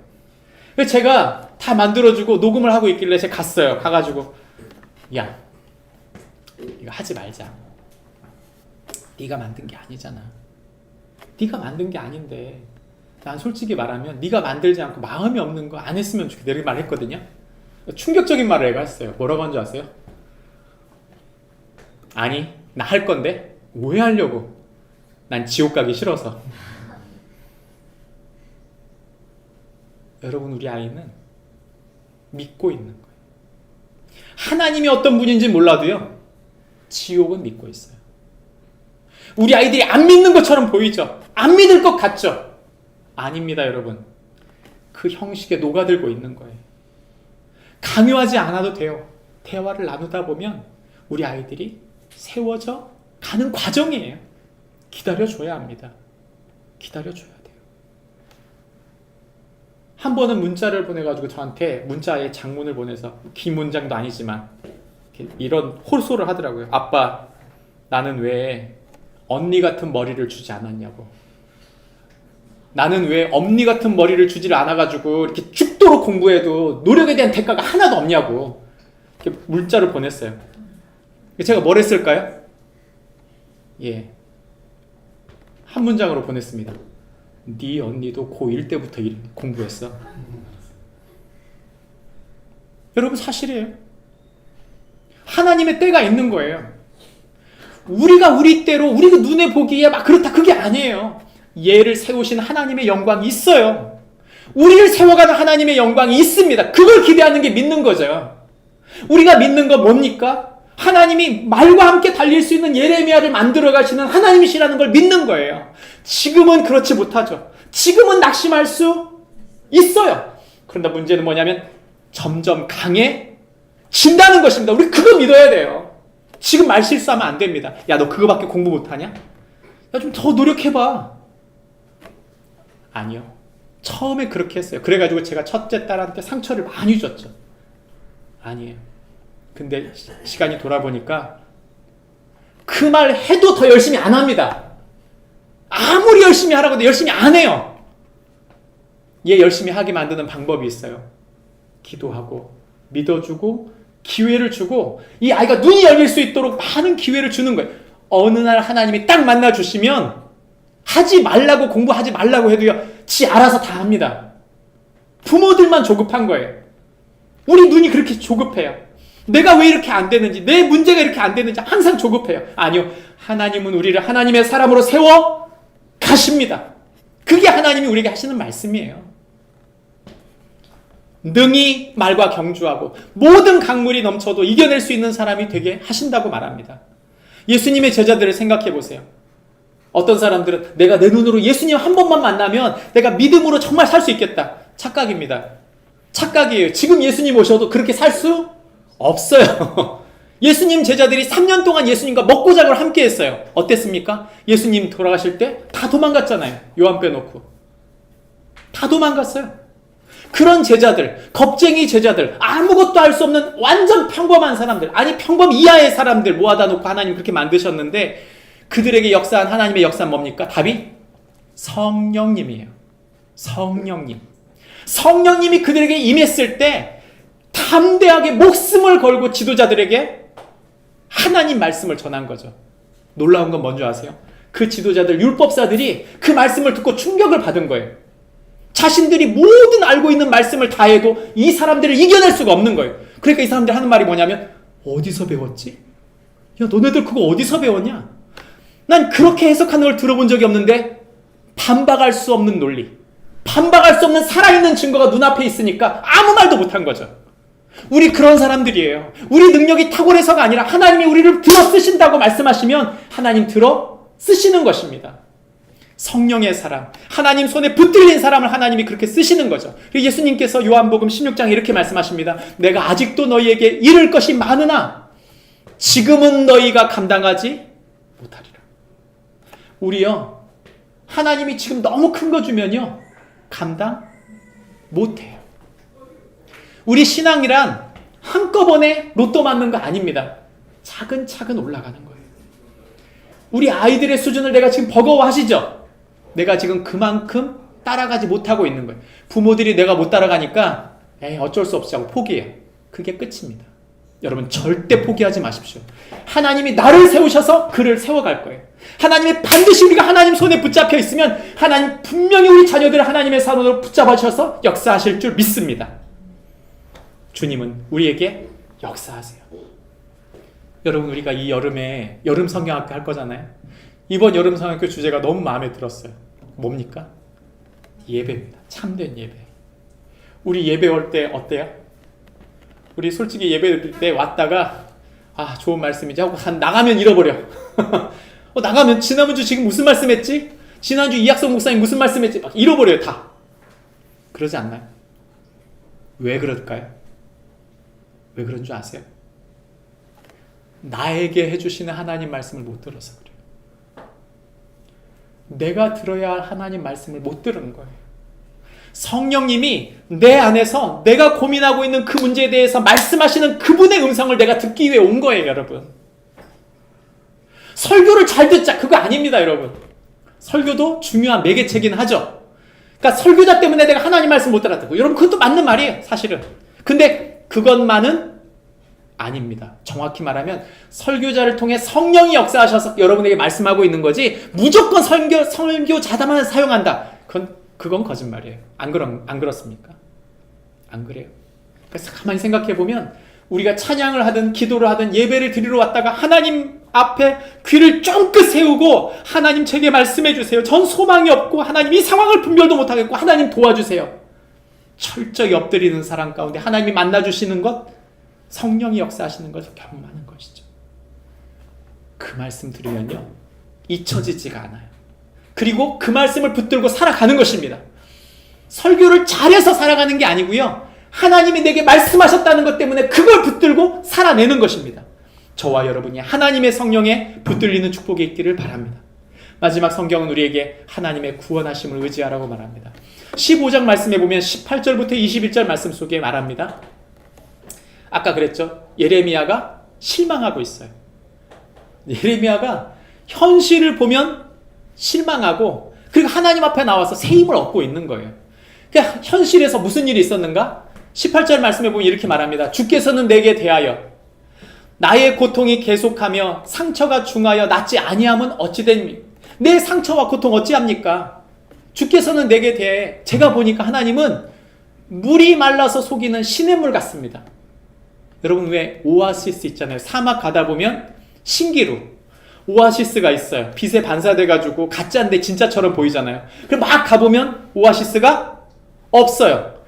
B: 그래서 제가 다 만들어주고 녹음을 하고 있길래 제가 갔어요. 가가지고 야, 이거 하지 말자. 네가 만든 게 아니잖아. 네가 만든 게 아닌데 난 솔직히 말하면 네가 만들지 않고 마음이 없는 거 안 했으면 좋겠다 이렇게 말했거든요. 충격적인 말을 얘가 했어요. 뭐라고 한 줄 아세요? 아니, 나 할 건데 왜 하려고? 난 지옥 가기 싫어서. 여러분, 우리 아이는 믿고 있는 거예요. 하나님이 어떤 분인지 몰라도요, 지옥은 믿고 있어요. 우리 아이들이 안 믿는 것처럼 보이죠? 안 믿을 것 같죠? 아닙니다, 여러분. 그 형식에 녹아들고 있는 거예요. 강요하지 않아도 돼요. 대화를 나누다 보면 우리 아이들이 세워져 가는 과정이에요. 기다려줘야 합니다. 기다려줘야 돼요. 한 번은 문자를 보내가지고 저한테 문자에 장문을 보내서, 긴 문장도 아니지만 이런 호소를 하더라고요. 아빠, 나는 왜 언니 같은 머리를 주지 않았냐고. 나는 왜 엄니 같은 머리를 주지를 않아가지고 이렇게 죽도록 공부해도 노력에 대한 대가가 하나도 없냐고. 이렇게 문자를 보냈어요. 제가 뭘 했을까요? 예, 한 문장으로 보냈습니다. 네 언니도 고1 때부터 공부했어. 여러분, 사실이에요. 하나님의 때가 있는 거예요. 우리가 우리 때로 우리가 눈에 보기에 막 그렇다, 그게 아니에요. 얘를 세우신 하나님의 영광이 있어요. 우리를 세워가는 하나님의 영광이 있습니다. 그걸 기대하는 게 믿는 거죠. 우리가 믿는 건 뭡니까? 하나님이 말과 함께 달릴 수 있는 예레미야를 만들어 가시는 하나님이시라는 걸 믿는 거예요. 지금은 그렇지 못하죠. 지금은 낙심할 수 있어요. 그런데 문제는 뭐냐면 점점 강해진다는 것입니다. 우리 그거 믿어야 돼요. 지금 말 실수하면 안 됩니다. 야, 너 그거밖에 공부 못하냐? 야, 좀 더 노력해봐. 아니요. 처음에 그렇게 했어요. 그래가지고 제가 첫째 딸한테 상처를 많이 줬죠. 아니에요. 근데 시간이 돌아보니까 그 말 해도 더 열심히 안 합니다. 아무리 열심히 하라고 해도 열심히 안 해요. 얘 열심히 하게 만드는 방법이 있어요. 기도하고 믿어주고 기회를 주고 이 아이가 눈이 열릴 수 있도록 많은 기회를 주는 거예요. 어느 날 하나님이 딱 만나주시면 하지 말라고, 공부하지 말라고 해도요, 지 알아서 다 합니다. 부모들만 조급한 거예요. 우리 눈이 그렇게 조급해요. 내가 왜 이렇게 안 되는지, 내 문제가 이렇게 안 되는지 항상 조급해요. 아니요, 하나님은 우리를 하나님의 사람으로 세워 가십니다. 그게 하나님이 우리에게 하시는 말씀이에요. 능히 말과 경주하고 모든 강물이 넘쳐도 이겨낼 수 있는 사람이 되게 하신다고 말합니다. 예수님의 제자들을 생각해 보세요. 어떤 사람들은 내가 내 눈으로 예수님 한 번만 만나면 내가 믿음으로 정말 살 수 있겠다. 착각입니다. 착각이에요. 지금 예수님 오셔도 그렇게 살 수 없어요. 예수님 제자들이 3년 동안 예수님과 먹고 자고를 함께 했어요. 어땠습니까? 예수님 돌아가실 때 다 도망갔잖아요. 요한 빼놓고. 다 도망갔어요. 그런 제자들, 겁쟁이 제자들, 아무것도 할 수 없는 완전 평범한 사람들, 아니 평범 이하의 사람들 모아다 놓고 하나님 그렇게 만드셨는데 그들에게 역사한 하나님의 역사는 뭡니까? 답이 성령님이에요. 성령님. 성령님이 그들에게 임했을 때 담대하게 목숨을 걸고 지도자들에게 하나님 말씀을 전한 거죠. 놀라운 건 뭔지 아세요? 그 지도자들, 율법사들이 그 말씀을 듣고 충격을 받은 거예요. 자신들이 모든 알고 있는 말씀을 다 해도 이 사람들을 이겨낼 수가 없는 거예요. 그러니까 이 사람들이 하는 말이 뭐냐면, 어디서 배웠지? 야, 너네들 그거 어디서 배웠냐? 난 그렇게 해석하는 걸 들어본 적이 없는데, 반박할 수 없는 논리, 반박할 수 없는 살아있는 증거가 눈앞에 있으니까 아무 말도 못한 거죠. 우리 그런 사람들이에요. 우리 능력이 탁월해서가 아니라 하나님이 우리를 들어 쓰신다고 말씀하시면 하나님 들어 쓰시는 것입니다. 성령의 사람, 하나님 손에 붙들린 사람을 하나님이 그렇게 쓰시는 거죠. 예수님께서 요한복음 16장에 이렇게 말씀하십니다. 내가 아직도 너희에게 이를 것이 많으나 지금은 너희가 감당하지 못하리라. 우리요, 하나님이 지금 너무 큰 거 주면요, 감당 못해요. 우리 신앙이란 한꺼번에 로또 맞는 거 아닙니다. 차근차근 올라가는 거예요. 우리 아이들의 수준을 내가 지금 버거워하시죠? 내가 지금 그만큼 따라가지 못하고 있는 거예요. 부모들이 내가 못 따라가니까 어쩔 수 없이 하고 포기해요. 그게 끝입니다. 여러분 절대 포기하지 마십시오. 하나님이 나를 세우셔서 그를 세워갈 거예요. 하나님이 반드시 우리가 하나님 손에 붙잡혀 있으면 하나님 분명히 우리 자녀들을 하나님의 손으로 붙잡아주셔서 역사하실 줄 믿습니다. 주님은 우리에게 역사하세요. 여러분 우리가 이 여름에 여름 성경학교 할 거잖아요. 이번 여름 성경학교 주제가 너무 마음에 들었어요. 뭡니까? 예배입니다. 참된 예배. 우리 예배 올 때 어때요? 우리 솔직히 예배 드릴 때 왔다가 좋은 말씀이지 하고 나가면 잃어버려. 나가면 지난주 지금 무슨 말씀했지? 지난주 이학성 목사님 무슨 말씀했지? 막 잃어버려요 다. 그러지 않나요? 왜 그럴까요? 왜 그런 줄 아세요? 나에게 해주시는 하나님 말씀을 못 들어서 그래요. 내가 들어야 할 하나님 말씀을 못 들은 거예요. 성령님이 내 안에서 내가 고민하고 있는 그 문제에 대해서 말씀하시는 그분의 음성을 내가 듣기 위해 온 거예요, 여러분. 설교를 잘 듣자 그거 아닙니다, 여러분. 설교도 중요한 매개체긴 하죠. 그러니까 설교자 때문에 내가 하나님 말씀 못 알아듣고, 여러분 그것도 맞는 말이에요, 사실은. 근데 그것만은 아닙니다. 정확히 말하면 설교자를 통해 성령이 역사하셔서 여러분에게 말씀하고 있는 거지 무조건 설교자다만 사용한다. 그건 거짓말이에요. 안 그렇습니까? 안 그래요. 그래서 가만히 생각해 보면 우리가 찬양을 하든 기도를 하든 예배를 드리러 왔다가 하나님 앞에 귀를 쫑긋 세우고 하나님 제게 말씀해 주세요. 전 소망이 없고 하나님 이 상황을 분별도 못하겠고 하나님 도와주세요. 철저히 엎드리는 사람 가운데 하나님이 만나주시는 것, 성령이 역사하시는 것을 경험하는 것이죠. 그 말씀 들으면요 잊혀지지가 않아요. 그리고 그 말씀을 붙들고 살아가는 것입니다. 설교를 잘해서 살아가는 게 아니고요, 하나님이 내게 말씀하셨다는 것 때문에 그걸 붙들고 살아내는 것입니다. 저와 여러분이 하나님의 성령에 붙들리는 축복이 있기를 바랍니다. 마지막 성경은 우리에게 하나님의 구원하심을 의지하라고 말합니다. 15장 말씀에 보면 18절부터 21절 말씀 속에 말합니다. 아까 그랬죠. 예레미야가 실망하고 있어요. 예레미야가 현실을 보면 실망하고 그리고 하나님 앞에 나와서 새 힘을 얻고 있는 거예요. 그러니까 현실에서 무슨 일이 있었는가? 18절 말씀에 보면 이렇게 말합니다. 주께서는 내게 대하여 나의 고통이 계속하며 상처가 중하여 낫지 아니함은 어찌된 내 상처와 고통 어찌합니까? 주께서는 내게 대해 제가 보니까 하나님은 물이 말라서 속이는 시냇물 같습니다. 여러분 왜 오아시스 있잖아요. 사막 가다 보면 신기루 오아시스가 있어요. 빛에 반사돼가지고 가짜인데 진짜처럼 보이잖아요. 그럼 막 가보면 오아시스가 없어요.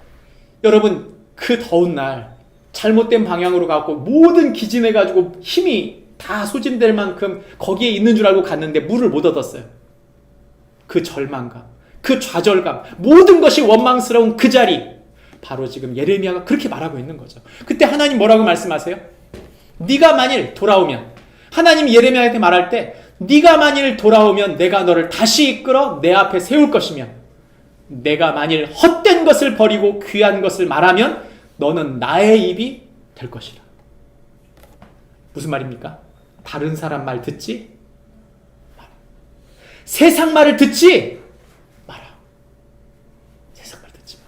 B: 여러분 그 더운 날 잘못된 방향으로 가고 모든 기진해가지고 힘이 다 소진될 만큼 거기에 있는 줄 알고 갔는데 물을 못 얻었어요. 그 절망감, 그 좌절감, 모든 것이 원망스러운 그 자리, 바로 지금 예레미야가 그렇게 말하고 있는 거죠. 그때 하나님 뭐라고 말씀하세요? 네가 만일 돌아오면, 하나님이 예레미야한테 말할 때 네가 만일 돌아오면 내가 너를 다시 이끌어 내 앞에 세울 것이며 내가 만일 헛된 것을 버리고 귀한 것을 말하면 너는 나의 입이 될 것이라. 무슨 말입니까? 다른 사람 말 듣지 마라. 세상 말을 듣지 마라. 세상 말 듣지 마라.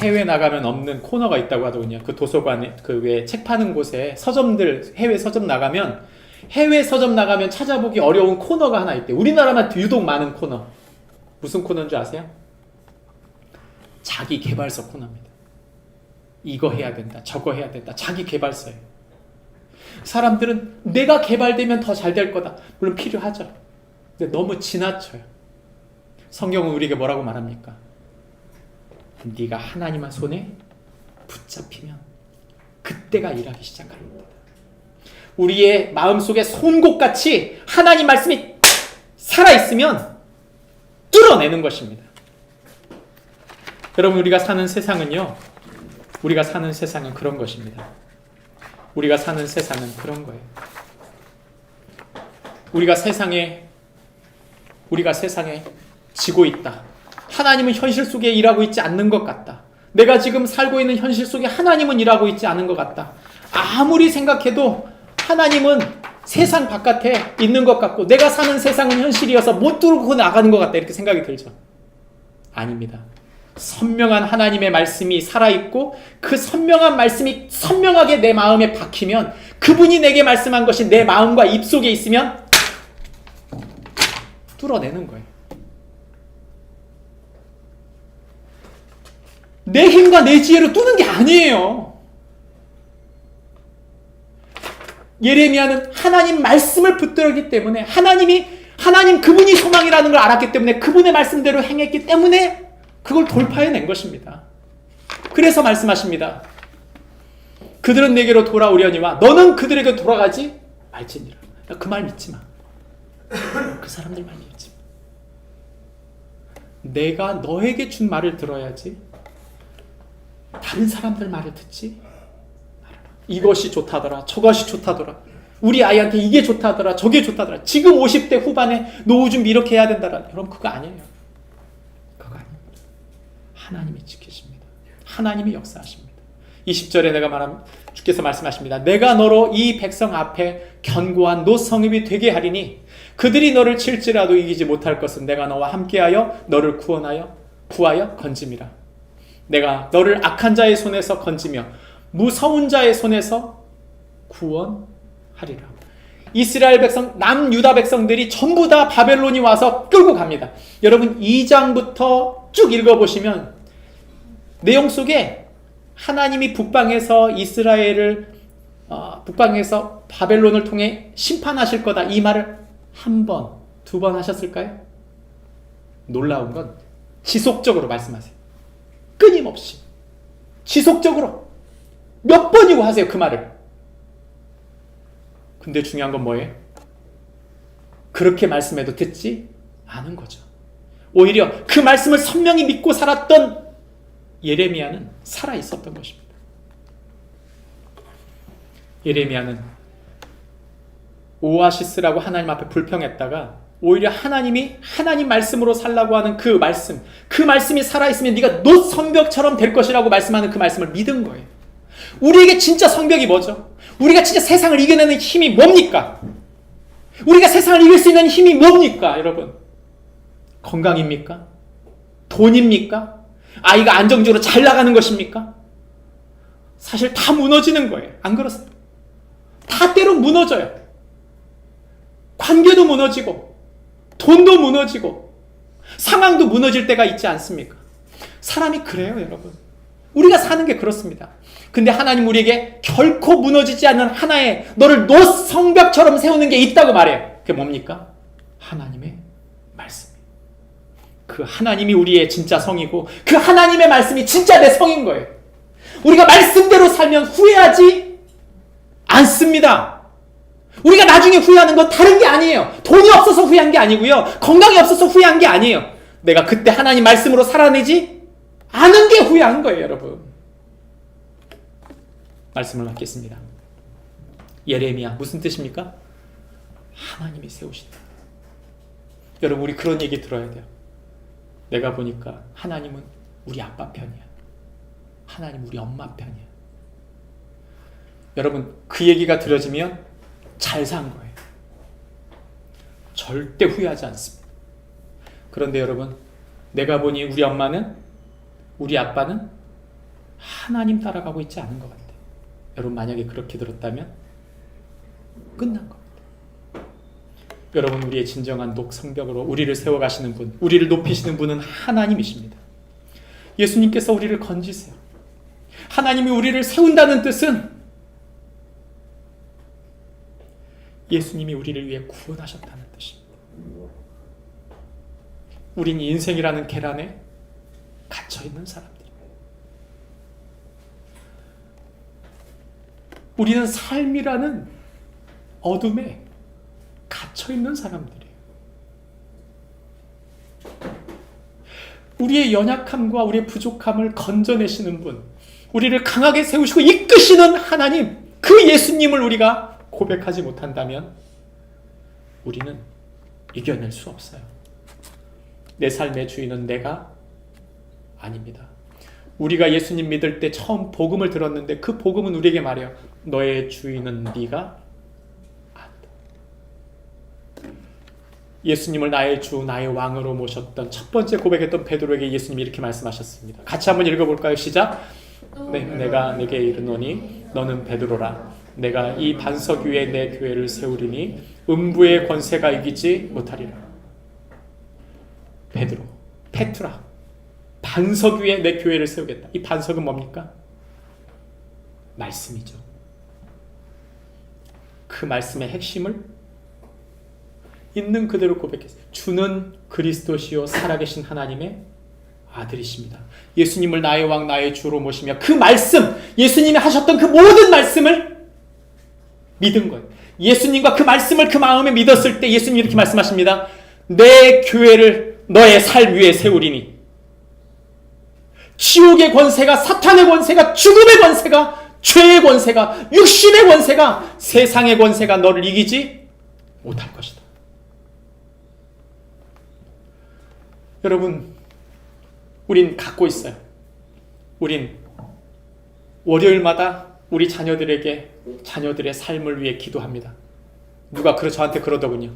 B: 해외 나가면 없는 코너가 있다고 하더군요. 그 도서관에 그 왜 책 파는 곳에 서점들 해외 서점 나가면 찾아보기 어려운 코너가 하나 있대. 우리나라만 유독 많은 코너. 무슨 코너인 줄 아세요? 자기 개발서 코너입니다. 이거 해야 된다, 저거 해야 된다. 자기 개발서예요. 사람들은 내가 개발되면 더 잘 될 거다. 물론 필요하죠. 근데 너무 지나쳐요. 성경은 우리에게 뭐라고 말합니까? 네가 하나님의 손에 붙잡히면 그때가 일하기 시작합니다. 우리의 마음속에 송곳같이 하나님 말씀이 살아있으면 뚫어내는 것입니다. 여러분 우리가 사는 세상은 그런 것입니다. 우리가 사는 세상은 그런 거예요. 우리가 세상에 지고 있다. 하나님은 현실 속에 일하고 있지 않는 것 같다. 내가 지금 살고 있는 현실 속에 하나님은 일하고 있지 않은 것 같다. 아무리 생각해도 하나님은 세상 바깥에 있는 것 같고 내가 사는 세상은 현실이어서 못 뚫고 나가는 것 같다 이렇게 생각이 들죠. 아닙니다. 선명한 하나님의 말씀이 살아있고 그 선명한 말씀이 선명하게 내 마음에 박히면 그분이 내게 말씀한 것이 내 마음과 입속에 있으면 뚫어내는 거예요. 내 힘과 내 지혜로 뚫는 게 아니에요. 예레미야는 하나님 말씀을 붙들었기 때문에 하나님 그분이 소망이라는 걸 알았기 때문에 그분의 말씀대로 행했기 때문에 그걸 돌파해낸 것입니다. 그래서 말씀하십니다. 그들은 내게로 돌아오려니와 너는 그들에게 돌아가지 말지니라. 그 말 믿지 마. 그 사람들 말 믿지 마. 내가 너에게 준 말을 들어야지 다른 사람들 말을 듣지 말아라. 이것이 좋다더라 저것이 좋다더라 우리 아이한테 이게 좋다더라 저게 좋다더라 지금 50대 후반에 노후 준비 이렇게 해야 된다라. 여러분 그거 아니에요. 그거 아닙니다. 하나님이 지키십니다. 하나님이 역사하십니다. 20절에 주께서 말씀하십니다. 내가 너로 이 백성 앞에 견고한 노성읍이 되게 하리니 그들이 너를 칠지라도 이기지 못할 것은 내가 너와 함께하여 너를 구하여 건짐이라. 내가 너를 악한 자의 손에서 건지며 무서운 자의 손에서 구원하리라. 이스라엘 백성, 남유다 백성들이 전부 다 바벨론이 와서 끌고 갑니다. 여러분 2장부터 쭉 읽어보시면 내용 속에 하나님이 북방에서 북방에서 바벨론을 통해 심판하실 거다 이 말을 한 번, 두 번 하셨을까요? 놀라운 건 지속적으로 말씀하세요. 끊임없이 지속적으로 몇 번이고 하세요 그 말을. 근데 중요한 건 뭐예요? 그렇게 말씀해도 듣지 않은 거죠. 오히려 그 말씀을 선명히 믿고 살았던 예레미야는 살아있었던 것입니다. 예레미야는 오아시스라고 하나님 앞에 불평했다가 오히려 하나님 말씀으로 살라고 하는 그 말씀이 살아있으면 네가 놋 성벽처럼 될 것이라고 말씀하는 그 말씀을 믿은 거예요. 우리에게 진짜 성벽이 뭐죠? 우리가 진짜 세상을 이겨내는 힘이 뭡니까? 우리가 세상을 이길 수 있는 힘이 뭡니까? 여러분 건강입니까? 돈입니까? 아이가 안정적으로 잘 나가는 것입니까? 사실 다 무너지는 거예요. 안 그렇습니까? 다 때로 무너져요. 관계도 무너지고 돈도 무너지고 상황도 무너질 때가 있지 않습니까? 사람이 그래요 여러분. 우리가 사는 게 그렇습니다. 근데 하나님 우리에게 결코 무너지지 않는 하나의 너를 놋 성벽처럼 세우는 게 있다고 말해요. 그게 뭡니까? 하나님의 말씀. 그 하나님이 우리의 진짜 성이고 그 하나님의 말씀이 진짜 내 성인 거예요. 우리가 말씀대로 살면 후회하지 않습니다. 우리가 나중에 후회하는 건 다른 게 아니에요. 돈이 없어서 후회한 게 아니고요. 건강이 없어서 후회한 게 아니에요. 내가 그때 하나님 말씀으로 살아내지 않은 게 후회한 거예요 여러분. 말씀을 맡겠습니다. 예레미야 무슨 뜻입니까? 하나님이 세우신다. 여러분 우리 그런 얘기 들어야 돼요. 내가 보니까 하나님은 우리 아빠 편이야. 하나님 우리 엄마 편이야. 여러분 그 얘기가 들어지면 잘 산 거예요. 절대 후회하지 않습니다. 그런데 여러분 내가 보니 우리 엄마는 우리 아빠는 하나님 따라가고 있지 않은 것 같아요. 여러분 만약에 그렇게 들었다면 끝난 겁니다. 여러분 우리의 진정한 녹성벽으로 우리를 세워가시는 분, 우리를 높이시는 분은 하나님이십니다. 예수님께서 우리를 건지세요. 하나님이 우리를 세운다는 뜻은 예수님이 우리를 위해 구원하셨다는 뜻입니다. 우린 인생이라는 계란에 갇혀있는 사람들입니다. 우리는 삶이라는 어둠에 갇혀있는 사람들이에요. 우리의 연약함과 우리의 부족함을 건져내시는 분, 우리를 강하게 세우시고 이끄시는 하나님, 그 예수님을 우리가 고백하지 못한다면 우리는 이겨낼 수 없어요. 내 삶의 주인은 내가 아닙니다. 우리가 예수님 믿을 때 처음 복음을 들었는데 그 복음은 우리에게 말해요. 너의 주인은 네가 아니다. 예수님을 나의 주, 나의 왕으로 모셨던 첫 번째 고백했던 베드로에게 예수님이 이렇게 말씀하셨습니다. 같이 한번 읽어볼까요? 시작. 네, 내가 네게 이르노니 너는 베드로라. 내가 이 반석 위에 내 교회를 세우리니 음부의 권세가 이기지 못하리라. 베드로, 페트라, 반석 위에 내 교회를 세우겠다. 이 반석은 뭡니까? 말씀이죠. 그 말씀의 핵심을 있는 그대로 고백했어요. 주는 그리스도시요 살아계신 하나님의 아들이십니다. 예수님을 나의 왕 나의 주로 모시며 그 말씀, 예수님이 하셨던 그 모든 말씀을 믿은 거예요. 예수님과 그 말씀을 그 마음에 믿었을 때 예수님이 이렇게 말씀하십니다. 내 교회를 너의 삶 위에 세우리니 지옥의 권세가, 사탄의 권세가, 죽음의 권세가, 죄의 권세가, 육신의 권세가, 세상의 권세가 너를 이기지 못할 것이다. 여러분, 우린 갖고 있어요. 우린 월요일마다 우리 자녀들에게 자녀들의 삶을 위해 기도합니다. 누가 저한테 그러더군요.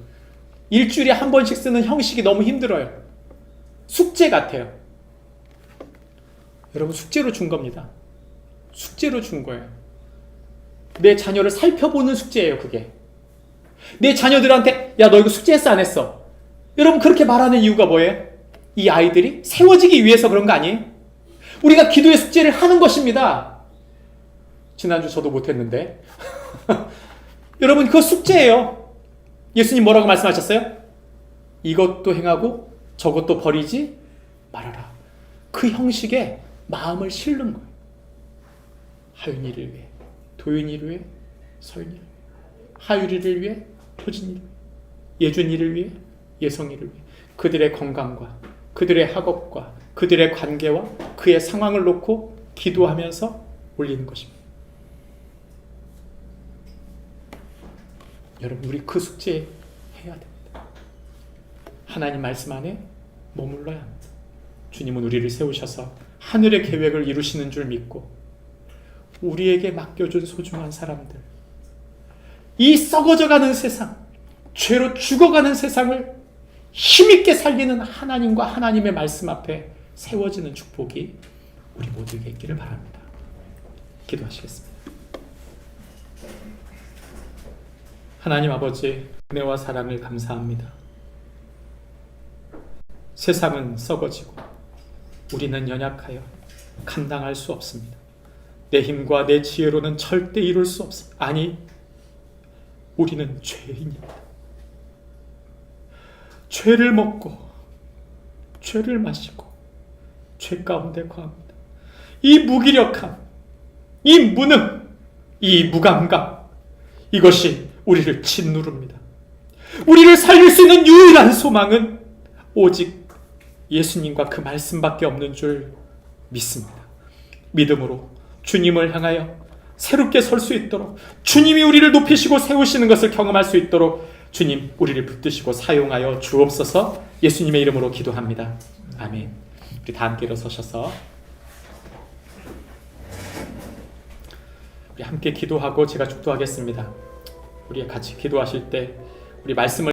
B: 일주일에 한 번씩 쓰는 형식이 너무 힘들어요. 숙제 같아요. 여러분, 숙제로 준 겁니다. 숙제로 준 거예요. 내 자녀를 살펴보는 숙제예요, 그게. 내 자녀들한테 야, 너 이거 숙제했어 안 했어? 여러분, 그렇게 말하는 이유가 뭐예요? 이 아이들이 세워지기 위해서 그런 거 아니에요? 우리가 기도의 숙제를 하는 것입니다. 지난주 저도 못했는데 여러분, 그거 숙제예요. 예수님 뭐라고 말씀하셨어요? 이것도 행하고 저것도 버리지 말아라. 그 형식에 마음을 실는 거예요. 하윤이를 위해, 도윤이를 위해, 서윤이를 위해, 하유리를 위해, 효진이를 위해, 예준이를 위해, 예성이를 위해, 그들의 건강과 그들의 학업과 그들의 관계와 그의 상황을 놓고 기도하면서 올리는 것입니다. 여러분, 우리 그 숙제 해야 됩니다. 하나님 말씀 안에 머물러야 합니다. 주님은 우리를 세우셔서 하늘의 계획을 이루시는 줄 믿고 우리에게 맡겨준 소중한 사람들, 이 썩어져가는 세상, 죄로 죽어가는 세상을 힘있게 살리는 하나님과 하나님의 말씀 앞에 세워지는 축복이 우리 모두에게 있기를 바랍니다. 기도하시겠습니다. 하나님 아버지, 은혜와 사랑을 감사합니다. 세상은 썩어지고 우리는 연약하여 감당할 수 없습니다. 내 힘과 내 지혜로는 절대 이룰 수 없습니다. 아니, 우리는 죄인입니다. 죄를 먹고 죄를 마시고 죄 가운데 거합니다. 이 무기력함, 이 무능, 이 무감각, 이것이 우리를 짓누릅니다. 우리를 살릴 수 있는 유일한 소망은 오직 예수님과 그 말씀밖에 없는 줄 믿습니다. 믿음으로 주님을 향하여 새롭게 설 수 있도록, 주님이 우리를 높이시고 세우시는 것을 경험할 수 있도록 주님, 우리를 붙드시고 사용하여 주옵소서. 예수님의 이름으로 기도합니다. 아멘. 우리 다 함께 일어서셔서 우리 함께 기도하고 제가 축도하겠습니다. 우리 같이 기도하실 때 우리 말씀을